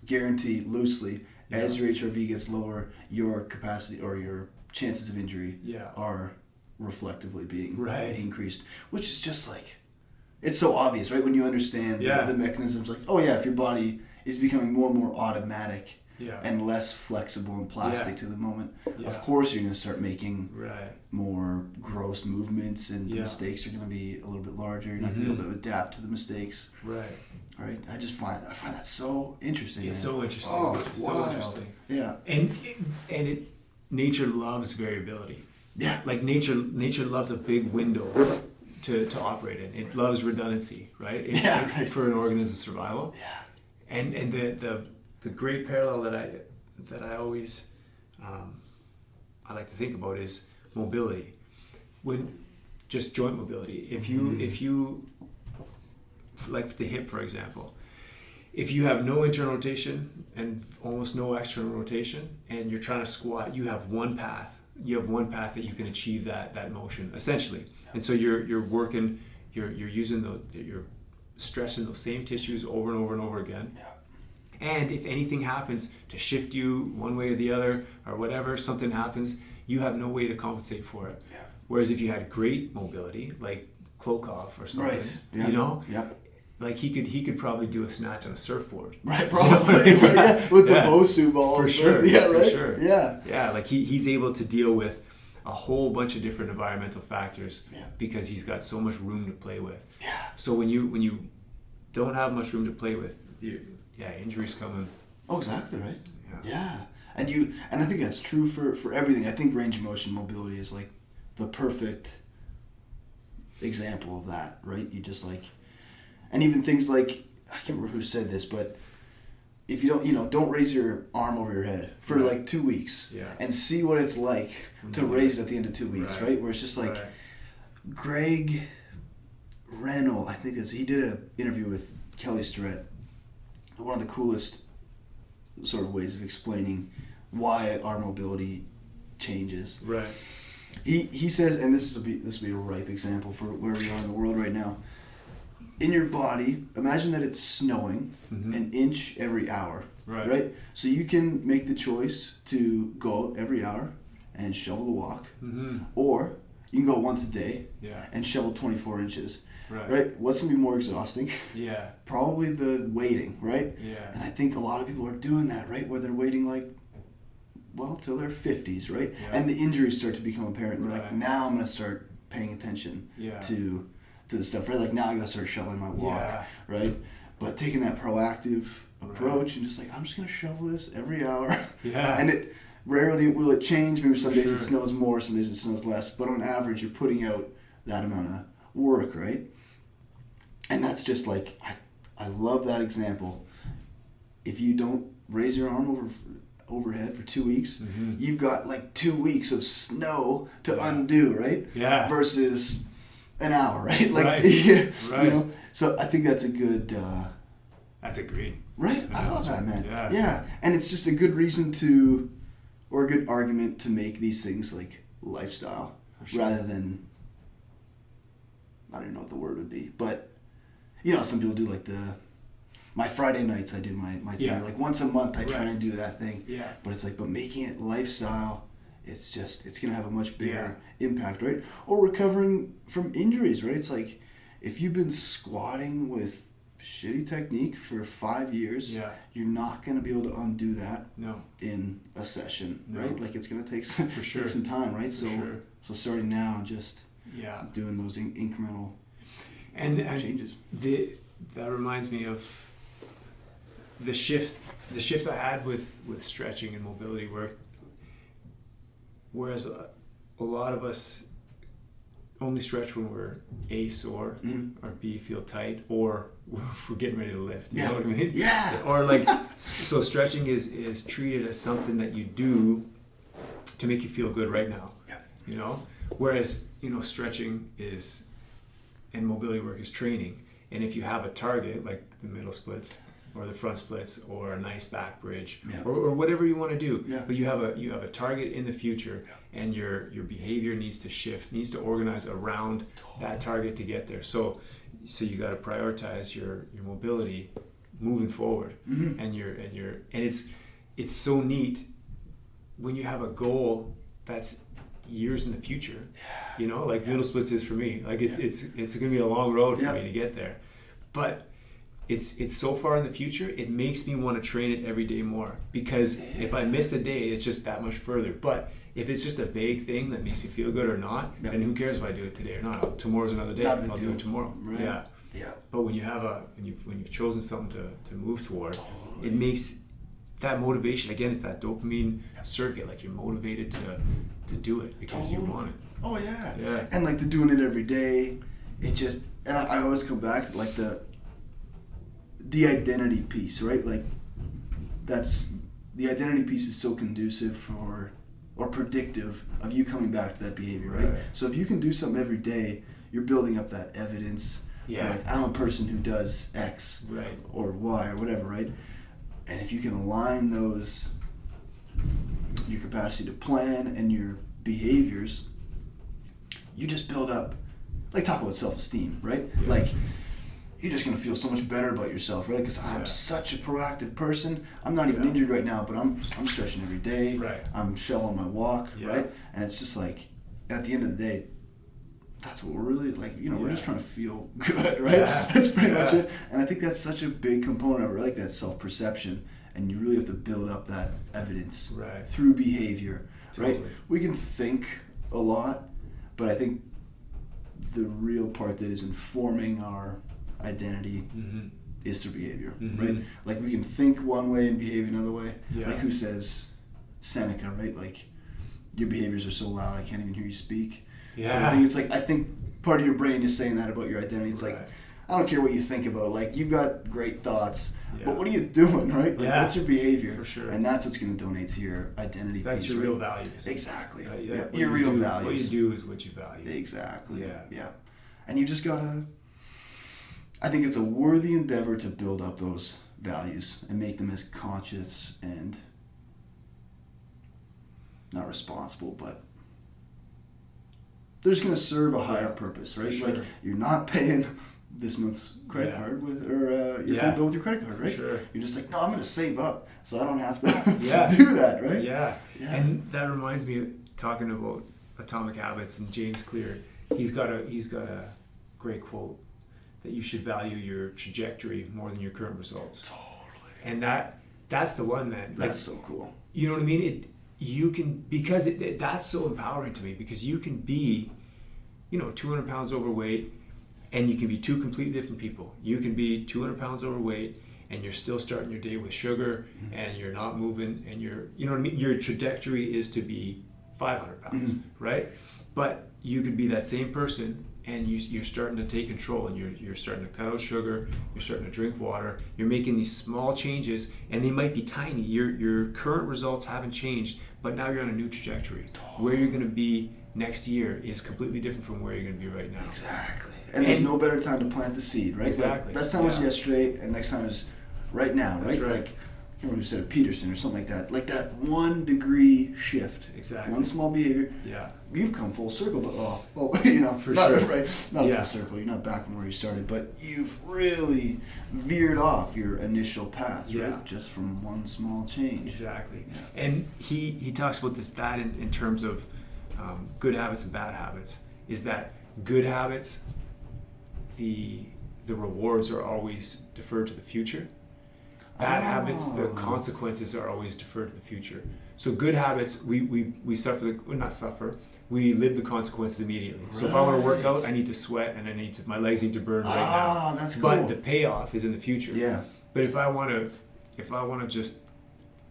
guarantee loosely as your HRV gets lower, your capacity or your chances of injury are reflectively being increased, which is just like, it's so obvious, right? When you understand the mechanisms, like, oh yeah, if your body is becoming more and more automatic and less flexible and plastic to the moment, of course you're going to start making more gross movements, and the mistakes are going to be a little bit larger. You're not going to be able to adapt to the mistakes. Right. I find that so interesting. It's so interesting. Oh, it's so wild. interesting. Yeah. And nature loves variability. Yeah. Like nature loves a big window to operate in. It loves redundancy, right? For an organism's survival. Yeah. And the great parallel that I always I like to think about is mobility. When just joint mobility. If you like the hip, for example, if you have no internal rotation and almost no external rotation, and you're trying to squat, you have one path. You have one path that you can achieve that motion, essentially. And so you're working, you're using you're stressing those same tissues over and over and over again. Yeah. And if anything happens to shift you one way or the other, or whatever, something happens, you have no way to compensate for it. Yeah. Whereas if you had great mobility, like Klokov or something, like he could probably do a snatch on a surfboard. Right, probably. With the Bosu ball. For sure. Yeah, right? For sure. Yeah. Yeah, like he's able to deal with a whole bunch of different environmental factors because he's got so much room to play with. Yeah. So when you don't have much room to play with, injuries come in. Oh, exactly, right? Yeah. And I think that's true for everything. I think range of motion mobility is like the perfect example of that, right? You just like, and even things like, I can't remember who said this, but if you don't raise your arm over your head for like 2 weeks and see what it's like to raise it at the end of 2 weeks, right? Where it's just like Greg Reynolds, I think he did an interview with Kelly Starrett. One of the coolest sort of ways of explaining why our mobility changes. Right. He says, and this will be a ripe example for where we are in the world right now. In your body, imagine that it's snowing an inch every hour, right? So you can make the choice to go out every hour and shovel the walk, or you can go once a day and shovel 24 inches, right? What's going to be more exhausting? Yeah. Probably the waiting, right? Yeah. And I think a lot of people are doing that, right? Where they're waiting till their 50s, right? Yeah. And the injuries start to become apparent. And they're like, now I'm going to start paying attention to the stuff, right? Like now I gotta start shoveling my walk, right? But taking that proactive approach and just like, I'm just gonna shovel this every hour. Yeah. And it rarely will it change. Maybe some days it snows more, some days it snows less, but on average you're putting out that amount of work, right? And that's just like, I love that example. If you don't raise your arm overhead for 2 weeks, you've got like 2 weeks of snow to undo, right? Yeah. Versus an hour, right? Like, You know. So I think that's a good. That's agreed. Right, I love that, man. Yeah, and it's just a good reason to, or a good argument to make these things like lifestyle rather than. I don't know what the word would be, but some people do like my Friday nights. I do my thing. Yeah. Like once a month, I try and do that thing. Yeah. But it's like, making it lifestyle. It's going to have a much bigger impact, right? Or recovering from injuries, right? It's like, if you've been squatting with shitty technique for 5 years, you're not going to be able to undo that in a session, right? Like, it's going to take some time, right? So starting now and just doing those incremental changes. That reminds me of the shift I had with stretching and mobility work. Whereas a lot of us only stretch when we're A, sore, or B, feel tight, or we're getting ready to lift. You know what I mean? Yeah. Or like, so stretching is treated as something that you do to make you feel good right now. Yeah. Whereas, stretching and mobility work is training. And if you have a target, like the middle splits, or the front splits or a nice back bridge Yeah. or whatever you want to do. Yeah. But you have a target in the future, and your behavior needs to shift, needs to organize around that target to get there. So you got to prioritize your mobility moving forward, Mm-hmm. and it's so neat when you have a goal that's years in the future. You know, like middle splits is for me. Like it's going to be a long road for me to get there, but it's so far in the future. It makes me want to train it every day more, because if I miss a day, it's just that much further. But if it's just a vague thing that makes me feel good or not, then who cares if I do it today or not? Tomorrow's another day. I'll do it tomorrow. Right. Yeah. Yeah. But when you have when you've chosen something to move toward, it makes that motivation, again, it's that dopamine circuit. Like you're motivated to do it because you want it. Oh yeah. Yeah. And like the doing it every day, it just, and I always come back to like the identity piece, right? Like that's, the identity piece is so conducive for, or predictive of you coming back to that behavior, right? So if you can do something every day, you're building up that evidence. Yeah. Like, I'm a person who does X or Y or whatever, right? And if you can align those, your capacity to plan and your behaviors, you just build up, like talk about self-esteem, right? Yeah. Like you're just going to feel so much better about yourself, right? Because I'm such a proactive person. I'm not even injured right now, but I'm stretching every day. Right. I'm shelling my walk, right? And it's just like, at the end of the day, that's what we're really like, you know, we're just trying to feel good, right? That's pretty much it. And I think that's such a big component of it, like that self-perception. And you really have to build up that evidence through behavior, right? We can think a lot, but I think the real part that is informing our identity is through behavior, right? Like we can think one way and behave another way. Like who says, Seneca, right? Like your behaviors are so loud I can't even hear you speak. So I think it's like, I think part of your brain is saying that about your identity. It's like, I don't care what you think about. Like you've got great thoughts, but what are you doing, right? Like that's your behavior, for sure. And that's what's going to donate to your identity. That's piece, your real values. Exactly. Your real values. What you do is what you value. Exactly. Yeah. And you just gotta. I think it's a worthy endeavor to build up those values and make them as conscious and not responsible, but they're just going to serve a higher purpose, right? Sure. Like you're not paying this month's credit card with, or your phone bill with your credit card, right? Sure. You're just like, no, I'm going to save up so I don't have to do that, right? Yeah. And that reminds me of talking about Atomic Habits and James Clear. He's got a great quote that you should value your trajectory more than your current results. Totally. And that's the one that that's so cool. You know what I mean? You can, because that's so empowering to me, because you can be, 200 pounds overweight, and you can be two completely different people. You can be 200 pounds overweight and you're still starting your day with sugar and you're not moving, and you know what I mean? Your trajectory is to be 500 pounds, right? But you could be that same person and you're starting to take control, and you're starting to cut out sugar, you're starting to drink water, you're making these small changes, and they might be tiny. Your current results haven't changed, but now you're on a new trajectory. Where you're going to be next year is completely different from where you're going to be right now. Exactly. And there's no better time to plant the seed, right? Exactly. Like, best time was yesterday, and next time is right now, right? That's right. Like, I can't remember who said it, Peterson or something like that. Like that 1 degree shift. Exactly. One small behavior. Yeah. You've come full circle, but for not, sure. Right? Not a full circle. You're not back from where you started, but you've really veered off your initial path, right? Just from one small change. Exactly. Yeah. And he talks about that in terms of good habits and bad habits. Is that good habits, the rewards are always deferred to the future. Bad habits, the consequences are always deferred to the future. So good habits, we suffer not suffer. We live the consequences immediately. So if I want to work out, I need to sweat, and my legs need to burn right now. That's cool. But the payoff is in the future. Yeah. But if I want to just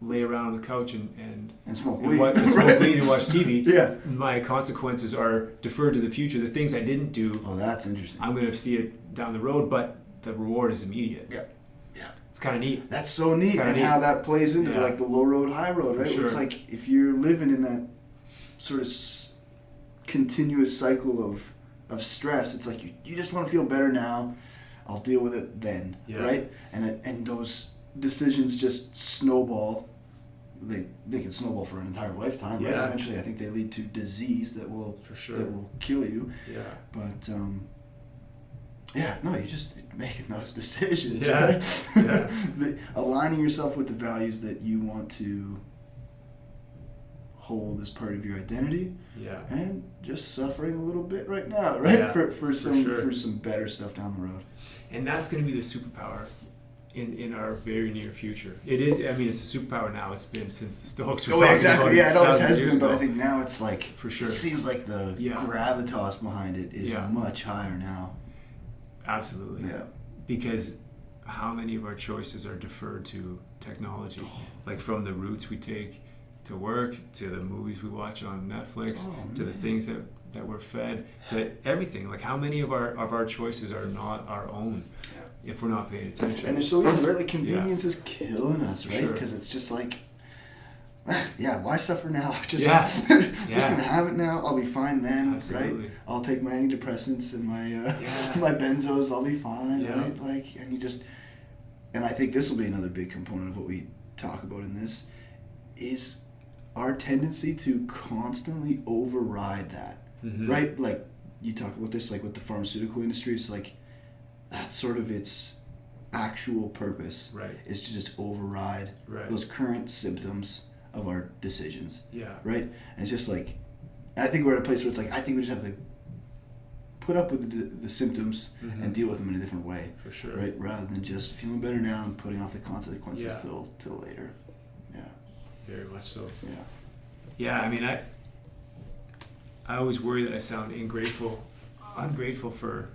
lay around on the couch and smoke weed, smoke weed and watch TV, my consequences are deferred to the future. The things I didn't do, that's interesting. I'm going to see it down the road, but the reward is immediate. Yeah. It's kind of neat. That's so neat, and how that plays into like the low road, high road, right? Sure. It's like if you're living in that sort of continuous cycle of stress, it's like you just want to feel better now, I'll deal with it then, right? And those decisions just snowball. They can snowball for an entire lifetime, right? Eventually, I think they lead to disease that will kill you. Yeah. But you're just making those decisions, right? Yeah. Aligning yourself with the values that you want to hold as part of your identity. Yeah. And just suffering a little bit right now, right? Yeah, for some better stuff down the road. And that's going to be the superpower in our very near future. It is. I mean, it's a superpower now. It's been since the Stoics were talking exactly. about it always has been, but I think now it's like, for sure. It seems like the gravitas behind it is much higher now. Absolutely. Yeah. Because how many of our choices are deferred to technology? Like from the routes we take to work, to the movies we watch on Netflix, to the things that we're fed, to everything. Like how many of our choices are not our own if we're not paying attention? And they're so easy, right? Like convenience is killing us, right? Because it's just like, why suffer now? Just gonna have it now. I'll be fine then, right? I'll take my antidepressants and my my benzos. I'll be fine, right? Like, and I think this will be another big component of what we talk about in this is our tendency to constantly override that, right? Like you talk about this, like with the pharmaceutical industry, it's like that's sort of its actual purpose, right? Is to just override those current symptoms of our decisions, right? And it's just like, and I think we're at a place where it's like, I think we just have to put up with the symptoms and deal with them in a different way, for sure, right? Rather than just feeling better now and putting off the consequences till later. Very much so. Yeah. I mean, I always worry that I sound ungrateful for,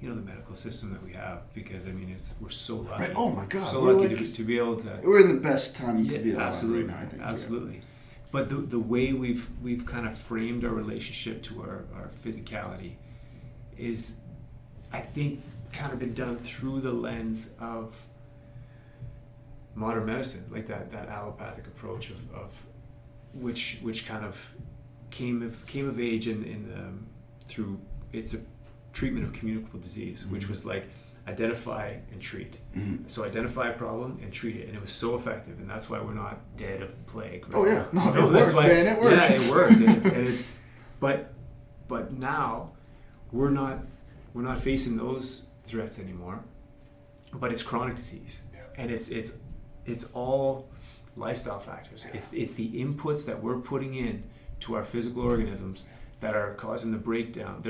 the medical system that we have, because I mean, we're so lucky. Right. Oh my God. So lucky to be able to. We're in the best time to be that absolutely right now, I think. Absolutely. Yeah. But the way we've kind of framed our relationship to our physicality is, I think, kind of been done through the lens of modern medicine, like that allopathic approach of which kind of came of age through it's a treatment of communicable disease, which was like identify and treat. So identify a problem and treat it, and it was so effective, and that's why we're not dead of plague. Right? Oh yeah, it worked, man. It worked. Yeah, it worked, and it's but now we're not facing those threats anymore, but it's chronic disease, and it's all lifestyle factors. It's the inputs that we're putting in to our physical organisms that are causing their breakdown.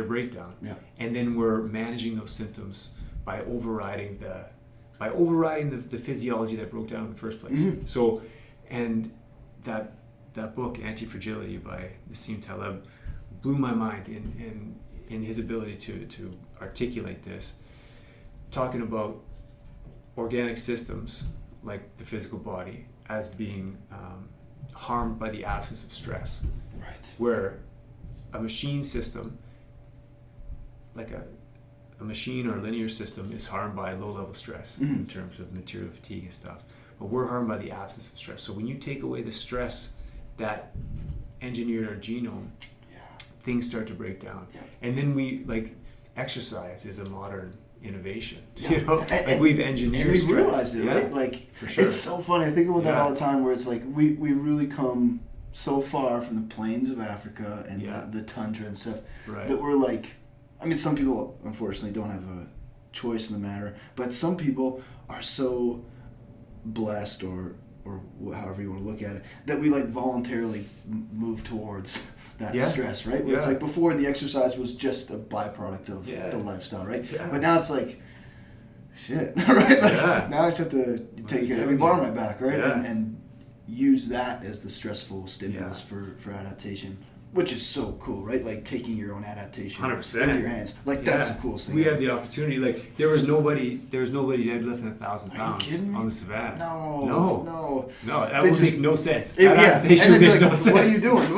And then we're managing those symptoms by overriding the physiology that broke down in the first place. So, and that book Anti-Fragility by Nassim Taleb blew my mind in his ability to articulate this, talking about organic systems like the physical body as being harmed by the absence of stress. Right. Where a machine system, like a machine or a linear system, is harmed by low-level stress in terms of material fatigue and stuff. But we're harmed by the absence of stress. So when you take away the stress that engineered our genome, things start to break down. Yeah. And then exercise is a modern innovation. We've engineered and we've stress. Realized it, right? Like, for sure. It's so funny. I think about that all the time, where it's like we really come so far from the plains of Africa and the tundra and stuff that we're like, I mean, some people unfortunately don't have a choice in the matter, but some people are so blessed or however you want to look at it, that we like voluntarily move towards that stress, right? Where it's like before the exercise was just a byproduct of the lifestyle, right? Yeah. But now it's like, shit, right? Like, now I just have to take a heavy bar on my back, right? Yeah. And use that as the stressful stimulus for adaptation, which is so cool, right? Like taking your own adaptation 100% in your hands. Like that's the coolest thing. We had the opportunity. Like there was nobody deadlifting 1,000 pounds on the savannah. No. That would make no sense. Adaptation would make no sense. What are you doing?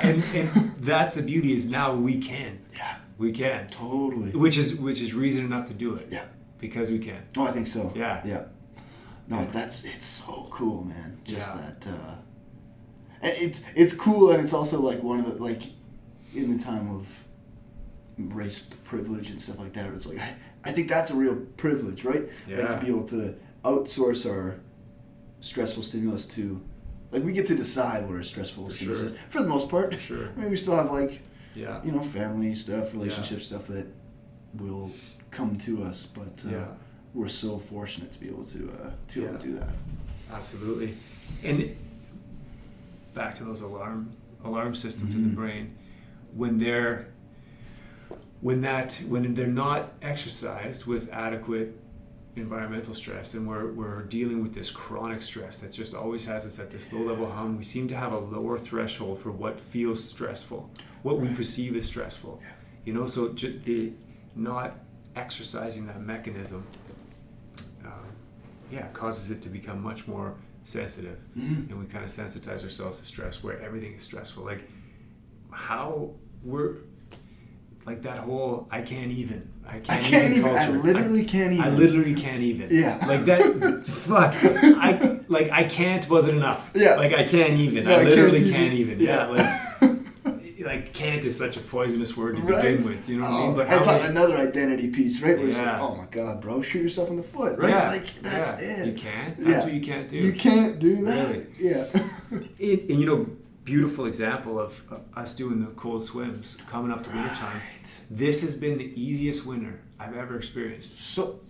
And that's the beauty, is now we can. Yeah. We can. Totally. Which is reason enough to do it. Yeah. Because we can. Oh, I think so. Yeah. Yeah. No, it's so cool, man. Just that. It's cool, and it's also like one of the, like, in the time of race privilege and stuff like that, it's like I think that's a real privilege, right? Yeah. Like to be able to outsource our stressful stimulus to, like we get to decide what our stressful stimulus is for the most part. Sure. I mean, we still have like, yeah, you know, family stuff, relationship stuff that will come to us, but we're so fortunate to be able to able to do that. Absolutely. And back to those alarm systems in the brain, when they're not exercised with adequate environmental stress, and we're dealing with this chronic stress that just always has us at this low level hum, we seem to have a lower threshold for what feels stressful, what we perceive as stressful. You know, so the not exercising that mechanism causes it to become much more sensitive, and we kind of sensitize ourselves to stress where everything is stressful. Like how we're like that whole I can't even culture. I literally can't even. I literally can't even. Yeah. Like that. Fuck. I can't wasn't enough. Yeah. Like I can't even. No, I literally can't even. Yeah. Like can't is such a poisonous word to begin with. You know what I mean? But it's like another identity piece, right? Where it's like, Yeah. oh my god, bro, shoot yourself in the foot, right? Yeah. Like that's it. You can't. That's what you can't do. You can't do that. Really. Yeah. And you know, beautiful example of us doing the cold swims coming up to wintertime. This has been the easiest winter I've ever experienced. So,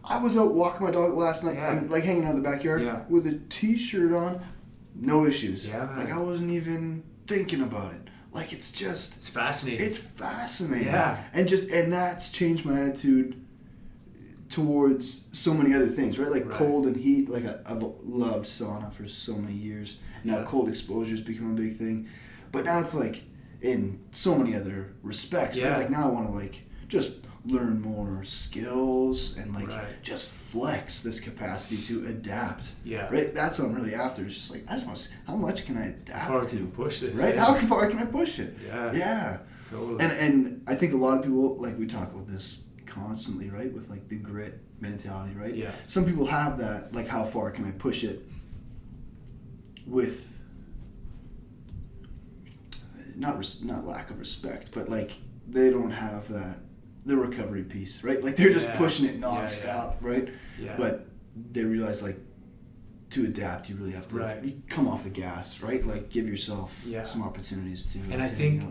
I was out walking my dog last night, I mean, like hanging out in the backyard with a t-shirt on, no issues. Yeah, man. Like I wasn't even thinking about it. Like it's fascinating. It's fascinating. Yeah. And that's changed my attitude towards so many other things, right? Like cold and heat. Like I've loved sauna for so many years. Now cold exposure's become a big thing. But now it's like in so many other respects. Yeah. Right? Like now I want to like just learn more skills and like just flex this capacity to adapt. Yeah. Right? That's what I'm really after. It's just like I just want to see how much can I adapt to? How far can you push this? Right? Yeah. How far can I push it? Yeah. Yeah. Totally. And I think a lot of people, like we talk about this constantly, right? With like the grit mentality, right? Yeah. Some people have that, like how far can I push it with not lack of respect, but like they don't have the recovery piece, right? Like they're just pushing it nonstop, right? Yeah. But they realize like to adapt, you really have to you come off the gas, right? Like give yourself some opportunities to. And I think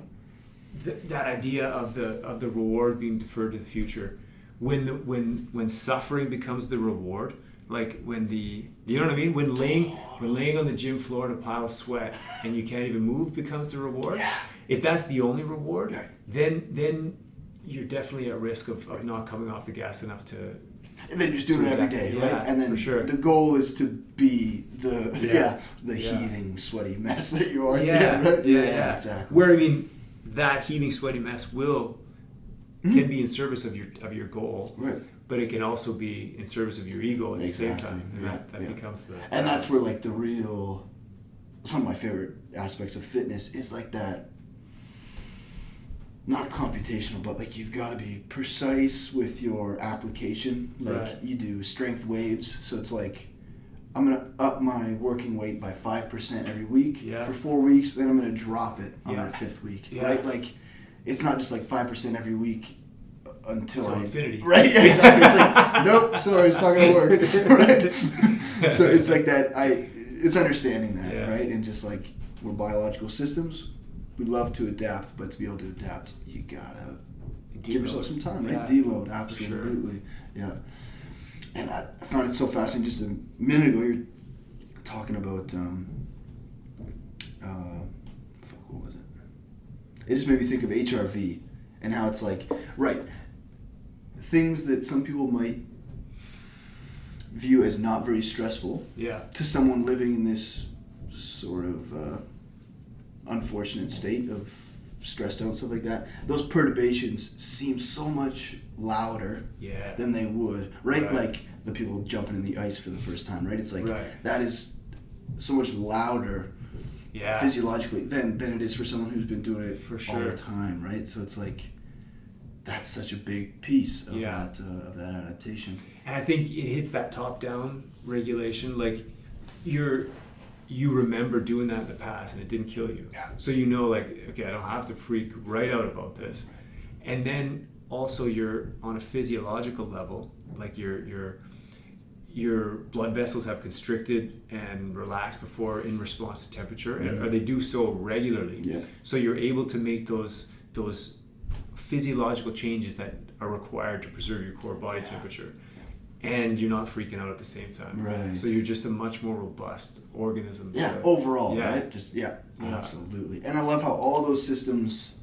that idea of the reward being deferred to the future, when suffering becomes the reward, like when you know what I mean? When laying on the gym floor in a pile of sweat and you can't even move becomes the reward. Yeah. If that's the only reward, then you're definitely at risk of not coming off the gas enough to. And then you're just doing it every day, right? And then the goal is to be the heaving, sweaty mess that you are. Right? Yeah, exactly. Where I mean, that heaving, sweaty mess can be in service of your goal, right? But it can also be in service of your ego at the same time. And that becomes the. And that's where like some of my favorite aspects of fitness is like that. Not computational, but like you've got to be precise with your application. Like you do strength waves, so it's like I'm gonna up my working weight by 5% every week for 4 weeks. Then I'm gonna drop it on that 5th week, right? Like it's not just like 5% every week until infinity, right? Yeah, exactly. It's like nope, sorry, it's not gonna work, right? So it's like that. It's understanding that, right? And just like we're biological systems. We love to adapt, but to be able to adapt, you gotta give yourself some time, right? Deload, absolutely. Yeah. And I found it so fascinating. Just a minute ago, you're talking about, what was it? It just made me think of HRV and how it's like, things that some people might view as not very stressful to someone living in this sort of unfortunate state of stressed out and stuff like that, those perturbations seem so much louder than they would, right? Like the people jumping in the ice for the first time, right? It's like that is so much louder physiologically than it is for someone who's been doing it all the time, right? So it's like that's such a big piece of that adaptation. And I think it hits that top-down regulation, like you remember doing that in the past and it didn't kill you. So you know, like, okay, I don't have to freak right out about this. And then also you're on a physiological level, like your blood vessels have constricted and relaxed before in response to temperature, or they do so regularly. Yeah. So you're able to make those physiological changes that are required to preserve your core body temperature. And you're not freaking out at the same time. Right. So you're just a much more robust organism. Yeah, overall, right? Just absolutely. And I love how all those systems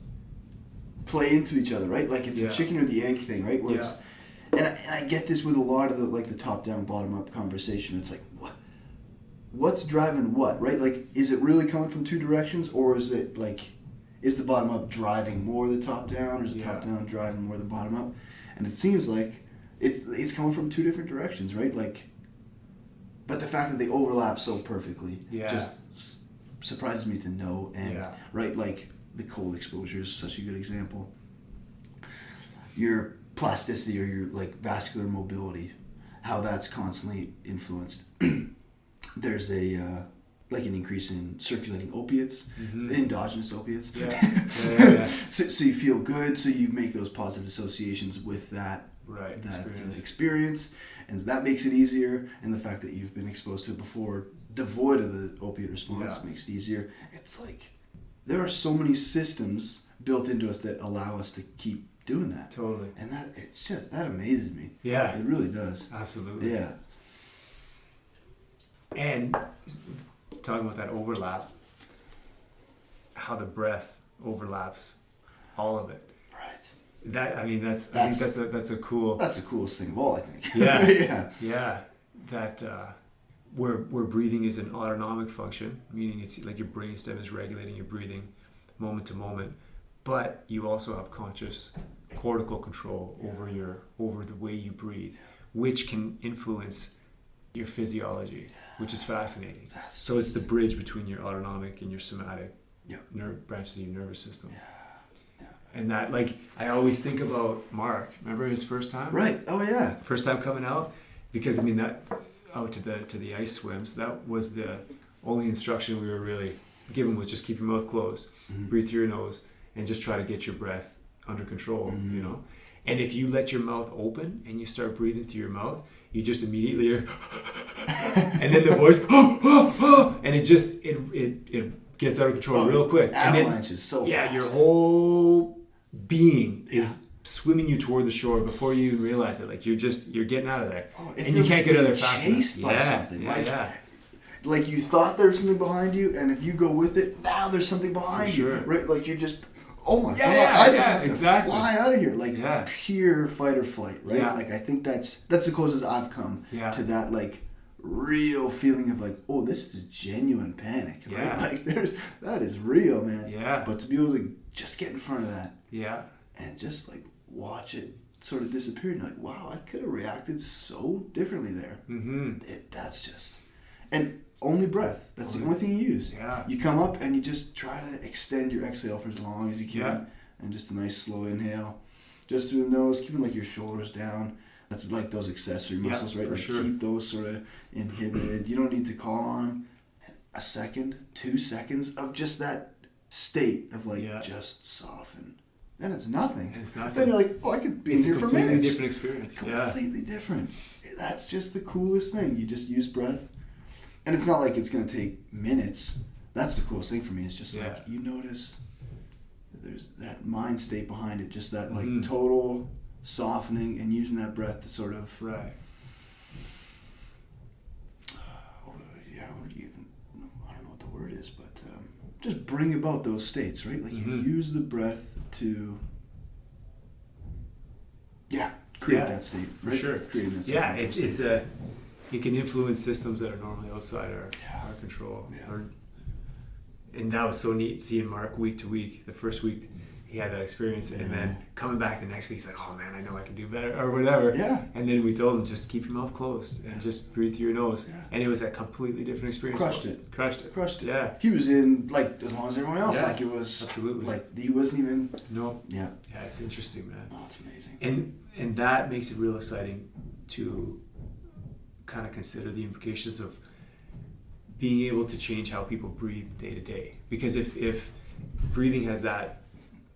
play into each other, right? Like it's a chicken or the egg thing, right? Where it's, and I get this with a lot of the top down, bottom up conversation. It's like, what's driving what, right? Like, is it really coming from two directions, or is it like, is the bottom up driving more the top down, or is the top down driving more the bottom up? And it seems like it's coming from two different directions, right? Like, but the fact that they overlap so perfectly just surprises me to know. And right, like the cold exposure is such a good example. Your plasticity or your like vascular mobility, how that's constantly influenced. There's a like an increase in circulating opiates, endogenous opiates. So you feel good, so you make those positive associations with that experience, and that makes it easier. And the fact that you've been exposed to it before, devoid of the opiate response, makes it easier. It's like there are so many systems built into us that allow us to keep doing that. Totally. And that amazes me. Yeah. It really does. Absolutely. Yeah. And talking about that overlap, how the breath overlaps all of it. Right. I think that's the coolest thing of all, I think. Yeah. That where breathing is an autonomic function, meaning it's like your brainstem is regulating your breathing moment to moment, but you also have conscious cortical control over the way you breathe, which can influence your physiology, which is fascinating. So it's the bridge between your autonomic and your somatic branches of your nervous system. And that, like, I always think about Mark. Remember his first time? Right. Oh yeah. First time coming out, because I mean that out to the ice swims. That was the only instruction we were really given, was just keep your mouth closed, breathe through your nose, and just try to get your breath under control. You know. And if you let your mouth open and you start breathing through your mouth, you just immediately are, and then the voice, and it gets out of control real quick. Avalanche is so fast. Yeah, your whole being is swimming you toward the shore before you even realize it. Like you're getting out of there, and you can't get out of there fast enough. Chased by something. Like you thought there was something behind you, and if you go with it, now there's something behind you. Right? Like you're just, oh my god, I just have to fly out of here. Like pure fight or flight. Right? Like I think that's the closest I've come to that. Like real feeling of like, oh, this is genuine panic. Right? Like that is real, man. Yeah. But to be able to just get in front of that. Yeah. And just like watch it sort of disappear, and you're like, wow, I could have reacted so differently there. That's just, and only breath. That's the only thing you use. Yeah. You come up and you just try to extend your exhale for as long as you can, and just a nice slow inhale, just through the nose, keeping like your shoulders down. That's like those accessory muscles, right? Like keep those sort of inhibited. You don't need to call on them. And a second, 2 seconds of just that state of like just soften. Then it's nothing. Then you're like, oh, I could be here for minutes. It's a completely different experience. Completely different. That's just the coolest thing. You just use breath. And it's not like it's going to take minutes. That's the coolest thing for me. It's just like you notice that there's that mind state behind it. Just that like total softening and using that breath to sort of... Right. I don't know what the word is, but just bring about those states, right? Like you use the breath to create that state, right? For sure. Creating that state. It can influence systems that are normally outside our control. And that was so neat seeing Mark week to week. The first week he had that experience, and then coming back the next week, he's like, oh man, I know I can do better, or whatever. Yeah. And then we told him, just keep your mouth closed and just breathe through your nose. Yeah. And it was a completely different experience. Crushed it. Yeah. He was in, like, as long as everyone else. Like, it was... Absolutely. Like, he wasn't even... No. Yeah. Yeah, it's interesting, man. Oh, it's amazing. And that makes it real exciting to kind of consider the implications of being able to change how people breathe day to day. Because if breathing has that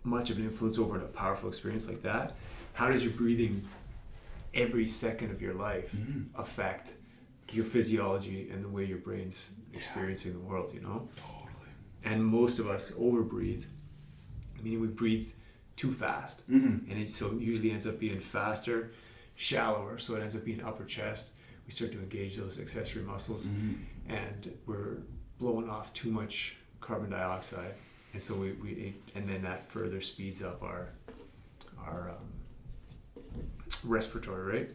much of an influence over a powerful experience like that, how does your breathing every second of your life affect your physiology and the way your brain's experiencing the world, you know? Totally. And most of us overbreathe, meaning we breathe too fast. And it usually ends up being faster, shallower, so it ends up being upper chest. We start to engage those accessory muscles, and we're blowing off too much carbon dioxide, and so and then that further speeds up our respiratory rate.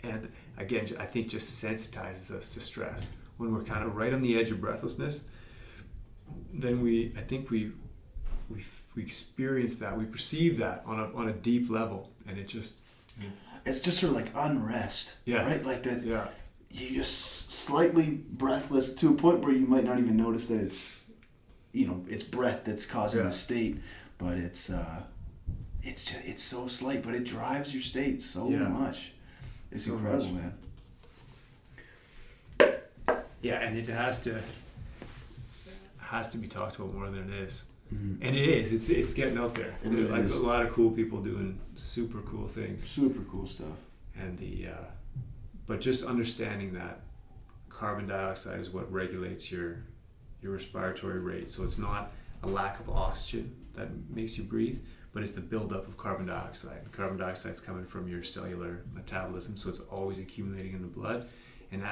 And again, I think just sensitizes us to stress. When we're kind of right on the edge of breathlessness, then we experience that, we perceive that on a deep level, and it's just sort of like unrest, right? Like that. Yeah. You're just slightly breathless to a point where you might not even notice that it's breath that's causing the state, but it's so slight, but it drives your state so much. It's so incredible, man. Yeah, and it has to be talked about more than it is. And it is. It's getting out there. There's like a lot of cool people doing super cool things. Super cool stuff. And but just understanding that carbon dioxide is what regulates your respiratory rate. So it's not a lack of oxygen that makes you breathe, but it's the buildup of carbon dioxide. Carbon dioxide's coming from your cellular metabolism, so it's always accumulating in the blood. And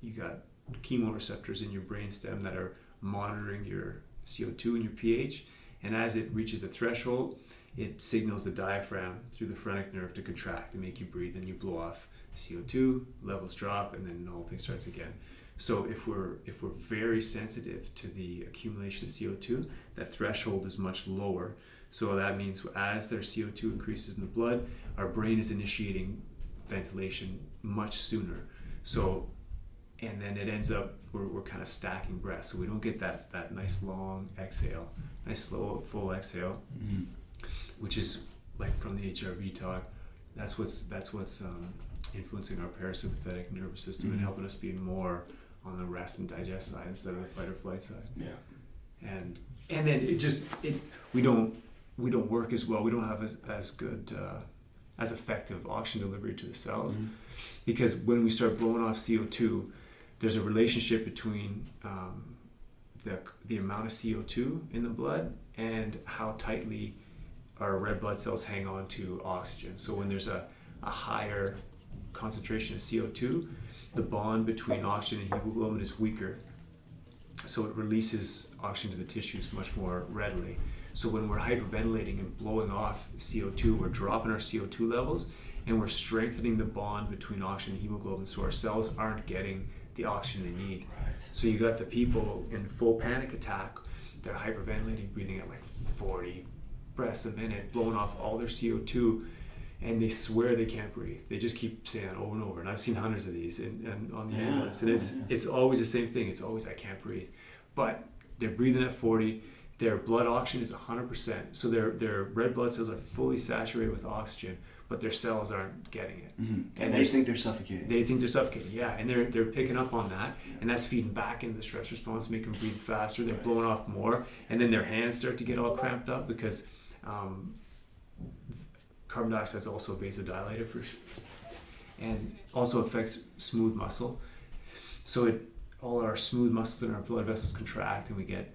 you got chemoreceptors in your brainstem that are monitoring your CO2 and your pH, and as it reaches a threshold, it signals the diaphragm through the phrenic nerve to contract and make you breathe, and you blow off CO2, levels drop, and then the whole thing starts again. So if we're very sensitive to the accumulation of CO2, that threshold is much lower. So that means as their CO2 increases in the blood, our brain is initiating ventilation much sooner. So, and then it ends up, we're kind of stacking breath. So we don't get that nice long exhale, nice slow, full exhale, which is like from the HRV talk. That's what's influencing our parasympathetic nervous system and helping us be more on the rest and digest side instead of the fight or flight side. Yeah. And then we don't work as well. We don't have as good as effective oxygen delivery to the cells, because when we start blowing off CO2, there's a relationship between the amount of CO2 in the blood and how tightly our red blood cells hang on to oxygen. So when there's a higher concentration of CO2, the bond between oxygen and hemoglobin is weaker, so it releases oxygen to the tissues much more readily. So when we're hyperventilating and blowing off CO2, we're dropping our CO2 levels, and we're strengthening the bond between oxygen and hemoglobin, so our cells aren't getting the oxygen they need. Right. So you got the people in full panic attack, they're hyperventilating, breathing at like 40 breaths a minute, blowing off all their CO2, and they swear they can't breathe. They just keep saying that over and over. And I've seen hundreds of these and on the ambulance. And it's always the same thing. It's always, I can't breathe. But they're breathing at 40. Their blood oxygen is 100%. So their red blood cells are fully saturated with oxygen, but their cells aren't getting it. And they think they're suffocating. They think they're suffocating, yeah. And they're picking up on that. And that's feeding back into the stress response, making them breathe faster. They're blowing off more. And then their hands start to get all cramped up because carbon dioxide is also a vasodilator and also affects smooth muscle. So all our smooth muscles in our blood vessels contract, and we get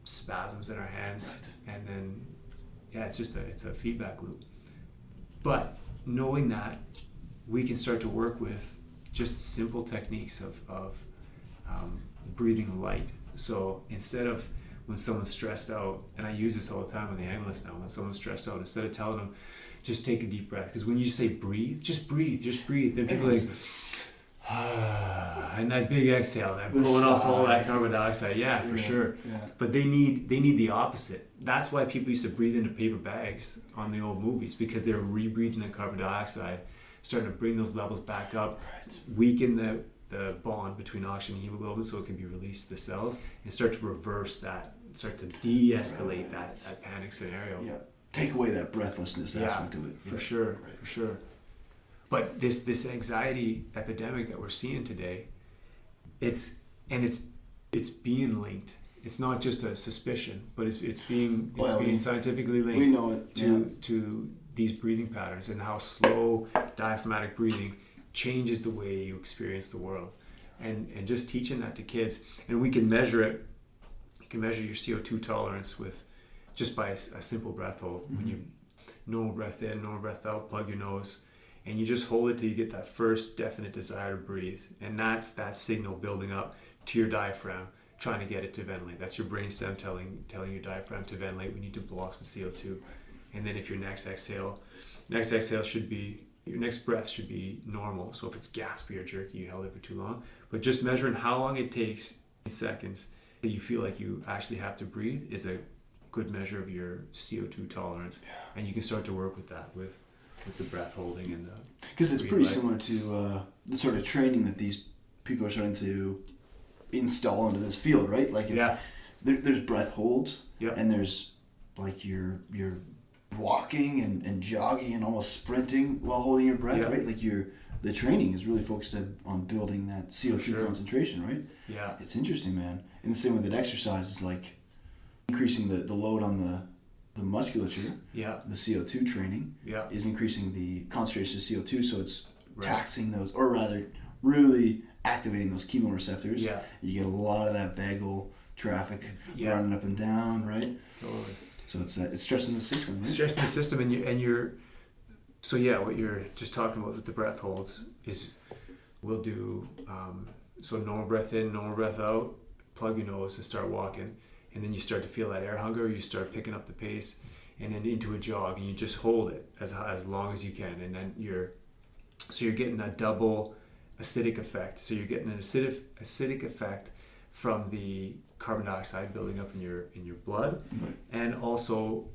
spasms in our hands, and then it's a feedback loop. But knowing that, we can start to work with just simple techniques of breathing light. So instead of when someone's stressed out, and I use this all the time in the ambulance now, when someone's stressed out, instead of telling them, just take a deep breath, because when you say breathe, just breathe, then people are like, and that big exhale, and blowing off all that carbon dioxide, for sure. Yeah. But they need the opposite. That's why people used to breathe into paper bags on the old movies, because they're rebreathing the carbon dioxide, starting to bring those levels back up, weaken the bond between oxygen and hemoglobin so it can be released to the cells, and start to reverse that, start to de-escalate that panic scenario. Yeah. Take away that breathlessness aspect of it. For sure. But this anxiety epidemic that we're seeing today, it's being linked. It's not just a suspicion, but it's being scientifically linked. We know it to these breathing patterns and how slow diaphragmatic breathing changes the way you experience the world. And just teaching that to kids. And we can measure it. You can measure your CO2 tolerance with just by a simple breath hold. When you normal breath in, normal breath out, plug your nose, and you just hold it till you get that first definite desire to breathe. And that's that signal building up to your diaphragm, trying to get it to ventilate. That's your brainstem telling your diaphragm to ventilate. We need to blow off some CO2. And then if your next exhale should be, your next breath should be normal. So if it's gaspy or jerky, you held it for too long. But just measuring how long it takes in seconds that you feel like you actually have to breathe is a good measure of your CO2 tolerance. And you can start to work with that with the breath holding and the... Because it's pretty similar to the sort of training that these people are starting to install into this field, right? Like it's there's breath holds, and there's like you're walking and jogging and almost sprinting while holding your breath, right? Like the training is really focused on building that CO2 concentration, right? Yeah. It's interesting, man. In the same way that exercise is like increasing the load on the musculature, the CO2 training is increasing the concentration of CO2, so it's taxing those, or rather really activating those chemoreceptors. You get a lot of that vagal traffic running up and down, right? Totally. So it's stressing the system, right? Stressing the system, and you're so what you're just talking about with the breath holds is we'll do so normal breath in, normal breath out, plug your nose and start walking, and then you start to feel that air hunger, you start picking up the pace, and then into a jog, and you just hold it as long as you can, and then you're getting a double acidic effect. So you're getting an acidic effect from the carbon dioxide building up in your blood, and also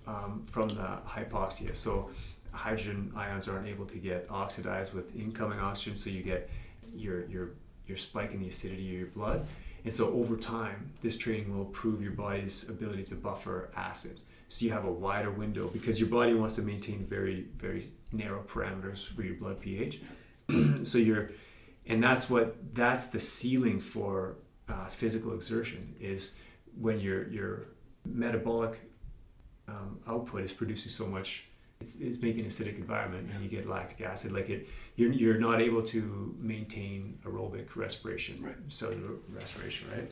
from the hypoxia. So hydrogen ions aren't able to get oxidized with incoming oxygen, so you get your spike in the acidity of your blood. And so over time, this training will improve your body's ability to buffer acid. So you have a wider window because your body wants to maintain very, very narrow parameters for your blood pH. That's the ceiling for physical exertion, is when your metabolic output is producing so much, it's making an acidic environment, and you get lactic acid. You're not able to maintain aerobic respiration, cellular respiration, right?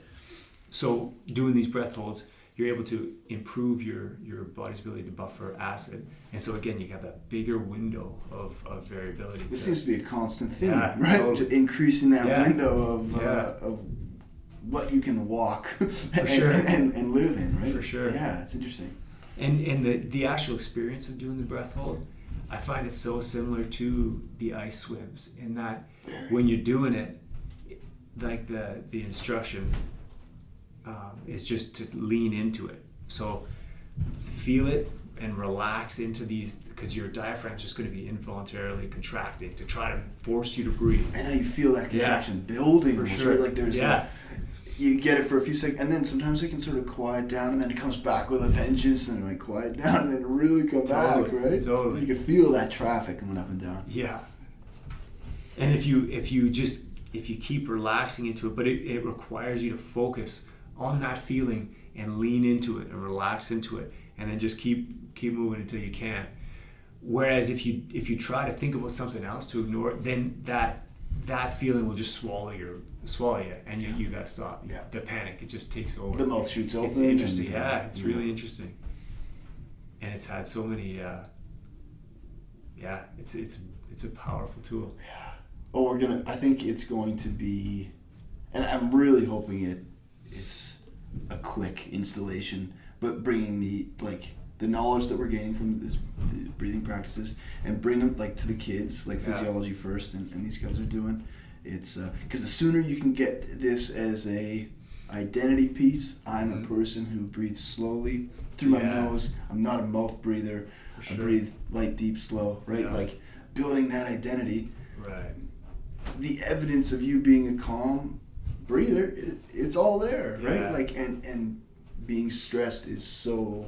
So doing these breath holds, you're able to improve your body's ability to buffer acid, and so again, you have that bigger window of variability. This seems to be a constant theme, right? Totally. Increasing that window of what you can walk and live in, right? For sure. Yeah, it's interesting. And the actual experience of doing the breath hold, I find it so similar to the ice swims, in that when you're doing it, like the instruction is just to lean into it. So feel it and relax into these, because your diaphragm's just going to be involuntarily contracting to try to force you to breathe. And how you feel that contraction building, for sure. Right? Like there's you get it for a few seconds, and then sometimes it can sort of quiet down, and then it comes back with a vengeance, and it might quiet down, and then really come back, right? Totally. You can feel that traffic coming up and down. Yeah. And if you keep relaxing into it, but it requires you to focus on that feeling and lean into it and relax into it, and then just keep moving until you can. Whereas if you try to think about something else to ignore it, then that feeling will just swallow you, and you gotta stop. The panic, it just takes over. The mouth shoots open. It's interesting. It's really interesting, and it's had so many. It's a powerful tool. Yeah. Oh, I think it's going to be, and I'm really hoping it's a quick installation, but bringing the knowledge that we're gaining from the breathing practices and bring them to the kids, physiology first, and these guys are doing. It's because the sooner you can get this as a identity piece, I'm a person who breathes slowly through my nose. I'm not a mouth breather. I breathe light, deep, slow, right? Building that identity. Right. The evidence of you being a calm breather, it's all there, right? And being stressed is so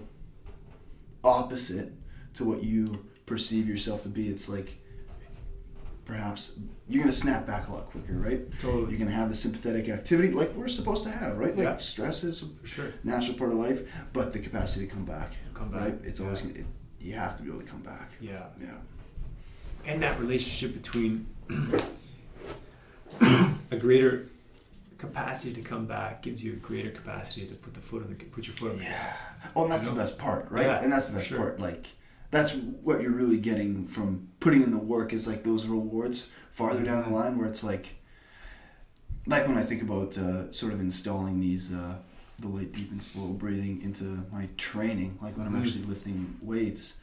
opposite to what you perceive yourself to be. It's perhaps you're going to snap back a lot quicker, right? Totally. You're going to have the sympathetic activity like we're supposed to have, right? Stress is a natural part of life, but the capacity to come back. Right? It's always you have to be able to come back. Yeah. Yeah. And that relationship between a greater capacity to come back gives you a greater capacity to put your foot on the gas. Oh, and that's the best part, right? Yeah, and that's the best part. Like, that's what you're really getting from putting in the work, is like those rewards farther down the line, where it's like when I think about sort of installing these the light, deep, and slow breathing into my training, like when I'm actually lifting weights,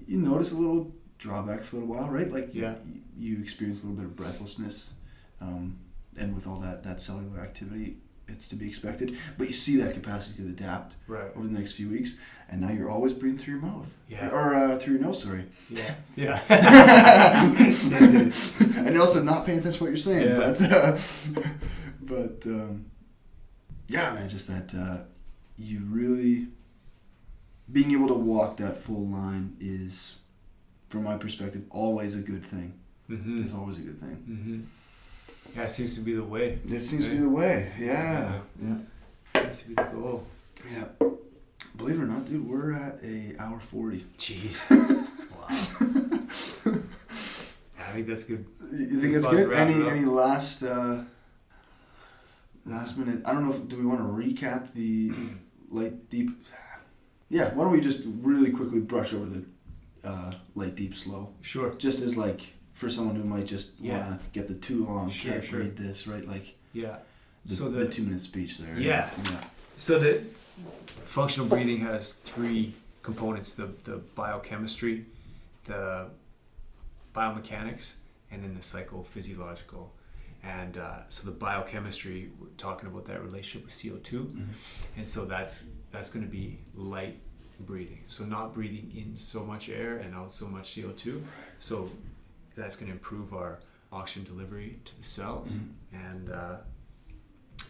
you notice a little drawback for a little while, right? Like you experience a little bit of breathlessness, and with all that cellular activity, it's to be expected. But you see that capacity to adapt over the next few weeks, and now you're always breathing through your mouth, or through your nose. Sorry. Yeah. And you're also not paying attention to what you're saying, but yeah, man, just that you really being able to walk that full line is, from my perspective, always a good thing. It's always a good thing. Yeah, it seems to be the way. It seems to be the way. Yeah. Seems to be the goal. Yeah. Believe it or not, dude, we're at an hour 40. Jeez. Wow. I think that's good. You think that's good? Any last minute? I don't know. Do we want to recap the light, deep? Yeah. Why don't we just really quickly brush over the light, deep, slow? Sure. Just as like for someone who might just want to get the too long, can't read this, right? Like the 2 minute speech there. Yeah. So the functional breathing has three components: the biochemistry, the biomechanics, and then the psychophysiological. And so the biochemistry, we're talking about that relationship with CO2, and so that's going to be light breathing. So not breathing in so much air and out so much CO2. So that's going to improve our oxygen delivery to the cells, and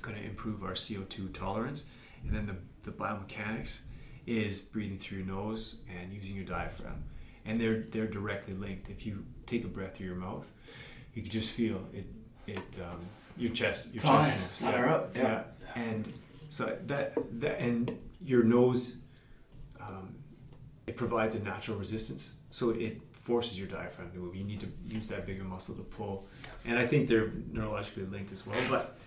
going to improve our CO2 tolerance. And then the biomechanics is breathing through your nose and using your diaphragm, and they're directly linked. If you take a breath through your mouth, you can just feel it your chest moves. Fire up. Yeah. And so that and your nose, it provides a natural resistance, so it forces your diaphragm to move. You need to use that bigger muscle to pull, and I think they're neurologically linked as well. But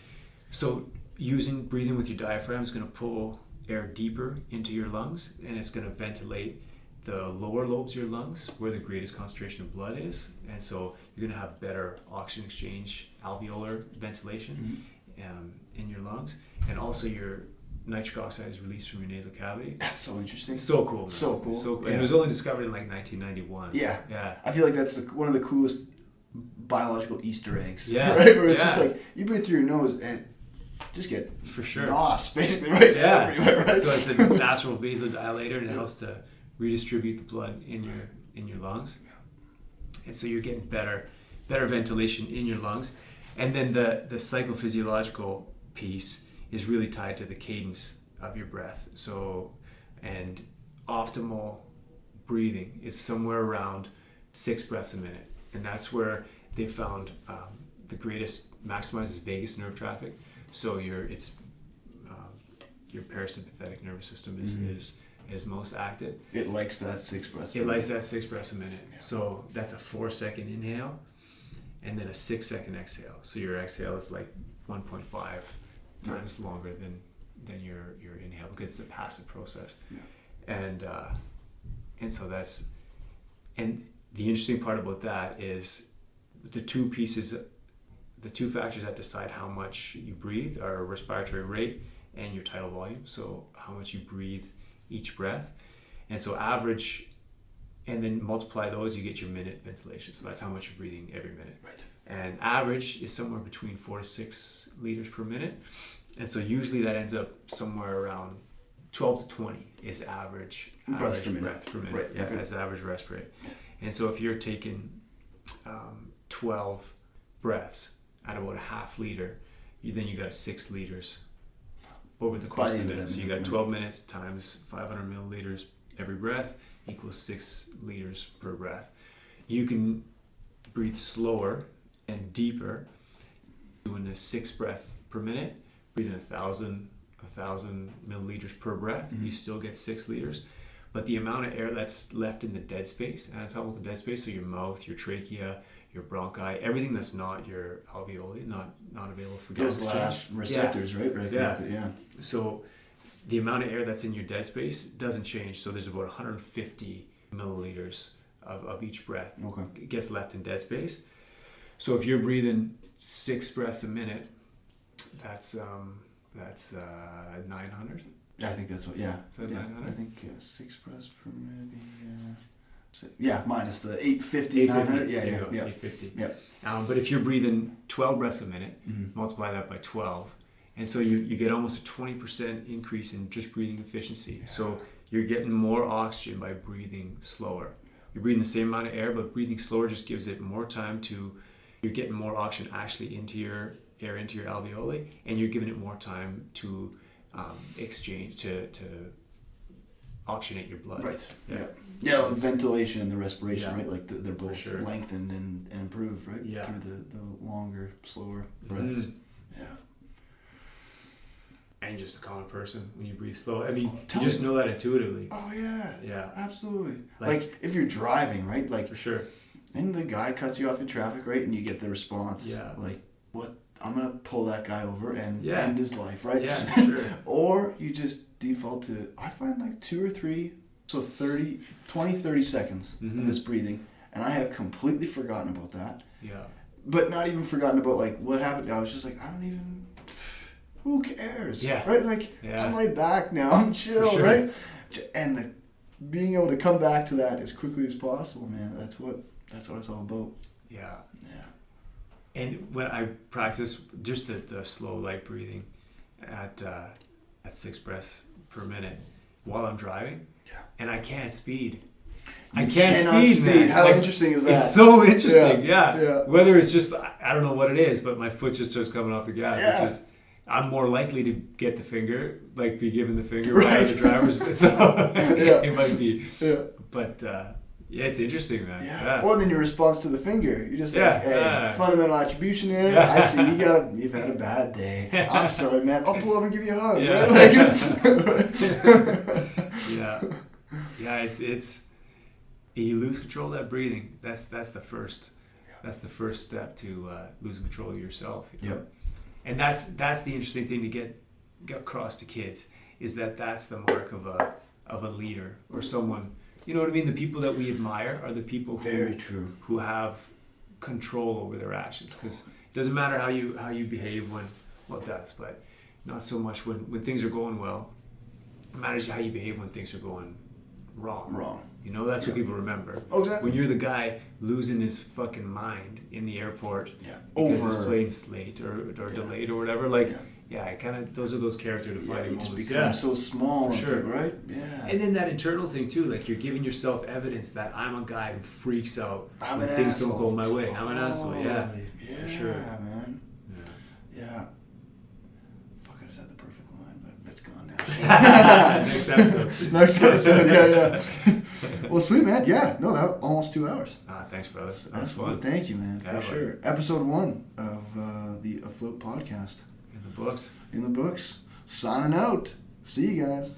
so breathing with your diaphragm is going to pull air deeper into your lungs, and it's going to ventilate the lower lobes of your lungs where the greatest concentration of blood is, and so you're going to have better oxygen exchange, alveolar ventilation in your lungs, and also your nitric oxide is released from your nasal cavity. That's so interesting. So cool. Man. So cool. So cool. And it was only discovered in like 1991. Yeah. I feel like that's one of the coolest biological Easter eggs. Yeah. Right? Where it's just like you breathe through your nose and just get for sure NOS basically everywhere, right? So it's a natural vasodilator, and it helps to redistribute the blood in your lungs, and so you're getting better ventilation in your lungs. And then the psychophysiological piece is really tied to the cadence of your breath. So, and optimal breathing is somewhere around 6 breaths a minute, and that's where they found the greatest maximizes vagus nerve traffic. So your parasympathetic nervous system is most active. It likes that 6 breaths. It likes that 6 breaths a minute. Yeah. So that's a 4-second inhale, and then a 6-second exhale. So your exhale is like 1.5 times longer than your inhale, because it's a passive process. Yeah. And so that's, and the interesting part about that is the two factors that decide how much you breathe are respiratory rate and your tidal volume. So how much you breathe each breath, and so average, and then multiply those, you get your minute ventilation. So that's how much you're breathing every minute. Right. And average is somewhere between 4 to 6 liters per minute, and so usually that ends up somewhere around 12 to 20 is average breath per minute. Right. Yeah, that's average rest rate. And so if you're taking 12 breaths at about a half liter, then you got 6 liters over the course of the minute. So you got 12 minutes times 500 milliliters every breath equals 6 liters per breath. You can breathe slower and deeper, doing a 6 breath per minute, breathing 1,000 milliliters per breath. You still get 6 liters. but the amount of air that's left in the dead space, anatomical dead space, so your mouth, your trachea, your bronchi, everything that's not your alveoli, not available for gas exchange. Those last receptors, right? Yeah. So the amount of air that's in your dead space doesn't change. So there's about 150 milliliters of each breath gets left in dead space. So if you're breathing 6 breaths a minute, that's 900. Yeah, I think that's what. Yeah, is that 900? I think 6 breaths per minute. Minus the 850, 900. Yeah, 850. Yeah. But if you're breathing 12 breaths a minute, multiply that by 12, and so you get almost a 20% increase in just breathing efficiency. Yeah. So you're getting more oxygen by breathing slower. You're breathing the same amount of air, but breathing slower just gives it more time to. You're getting more oxygen actually into your alveoli, and you're giving it more time to exchange to oxygenate your blood. Right. Yeah. The ventilation and the respiration, right? Like they're both lengthened and improved, right? Yeah. Through the longer, slower breaths. Yeah. And just a common person, when you breathe slow, I mean, you just know that intuitively. Oh yeah. Yeah. Absolutely. Like if you're driving, right? Like for sure. And the guy cuts you off in traffic, right? And you get the response, like, "What? I'm gonna pull that guy over and end his life," right? Yeah, sure. Or you just default to, I find like 2 or 3, so 30 seconds of this breathing, and I have completely forgotten about that. Yeah. But not even forgotten about like what happened. I was just like, who cares? Yeah. Right? Like, I'm laid back now. I'm chill, right? And being able to come back to that as quickly as possible, man. That's what it's all about. Yeah. And when I practice just the slow, light breathing at 6 breaths per minute while I'm driving, and I can't speed. I can't speed, man. How interesting is that? It's so interesting, yeah. Whether it's just, I don't know what it is, but my foot just starts coming off the gas. Yeah. Which is, I'm more likely to get the finger, like be given the finger by the driver's. So it might be. Yeah. But it's interesting, man. Yeah. Well, then your response to the finger, you're just like, hey, fundamental attribution here. Yeah. I see you've had a bad day. I'm sorry, man. I'll pull over and give you a hug. Yeah. Right? Yeah. It's you lose control of that breathing. That's the first. That's the first step to losing control of yourself. You know? Yep. And that's the interesting thing to get across to kids, is that's the mark of a leader or someone. You know what I mean? The people that we admire are the people who have control over their actions. Because it doesn't matter how you behave it does, but not so much when things are going well. It matters how you behave when things are going wrong. You know, that's what people remember. Oh, exactly. When you're the guy losing his fucking mind in the airport because his plane's late or delayed or whatever, like... Yeah, kind of. Those are those character-defining moments. Just become so small, for sure, right? Yeah. And then that internal thing too, like you're giving yourself evidence that I'm a guy who freaks out when things don't go my way. I'm an asshole. Yeah, for sure, man. Yeah. Fuck, I just had the perfect line, but that's gone now. Next episode. Yeah. Well, sweet, man. Yeah. No, that almost 2 hours. Thanks, brother. That was fun. Thank you, man. For sure. Episode 1 of the Afloat Podcast. In the books. Signing out. See you guys.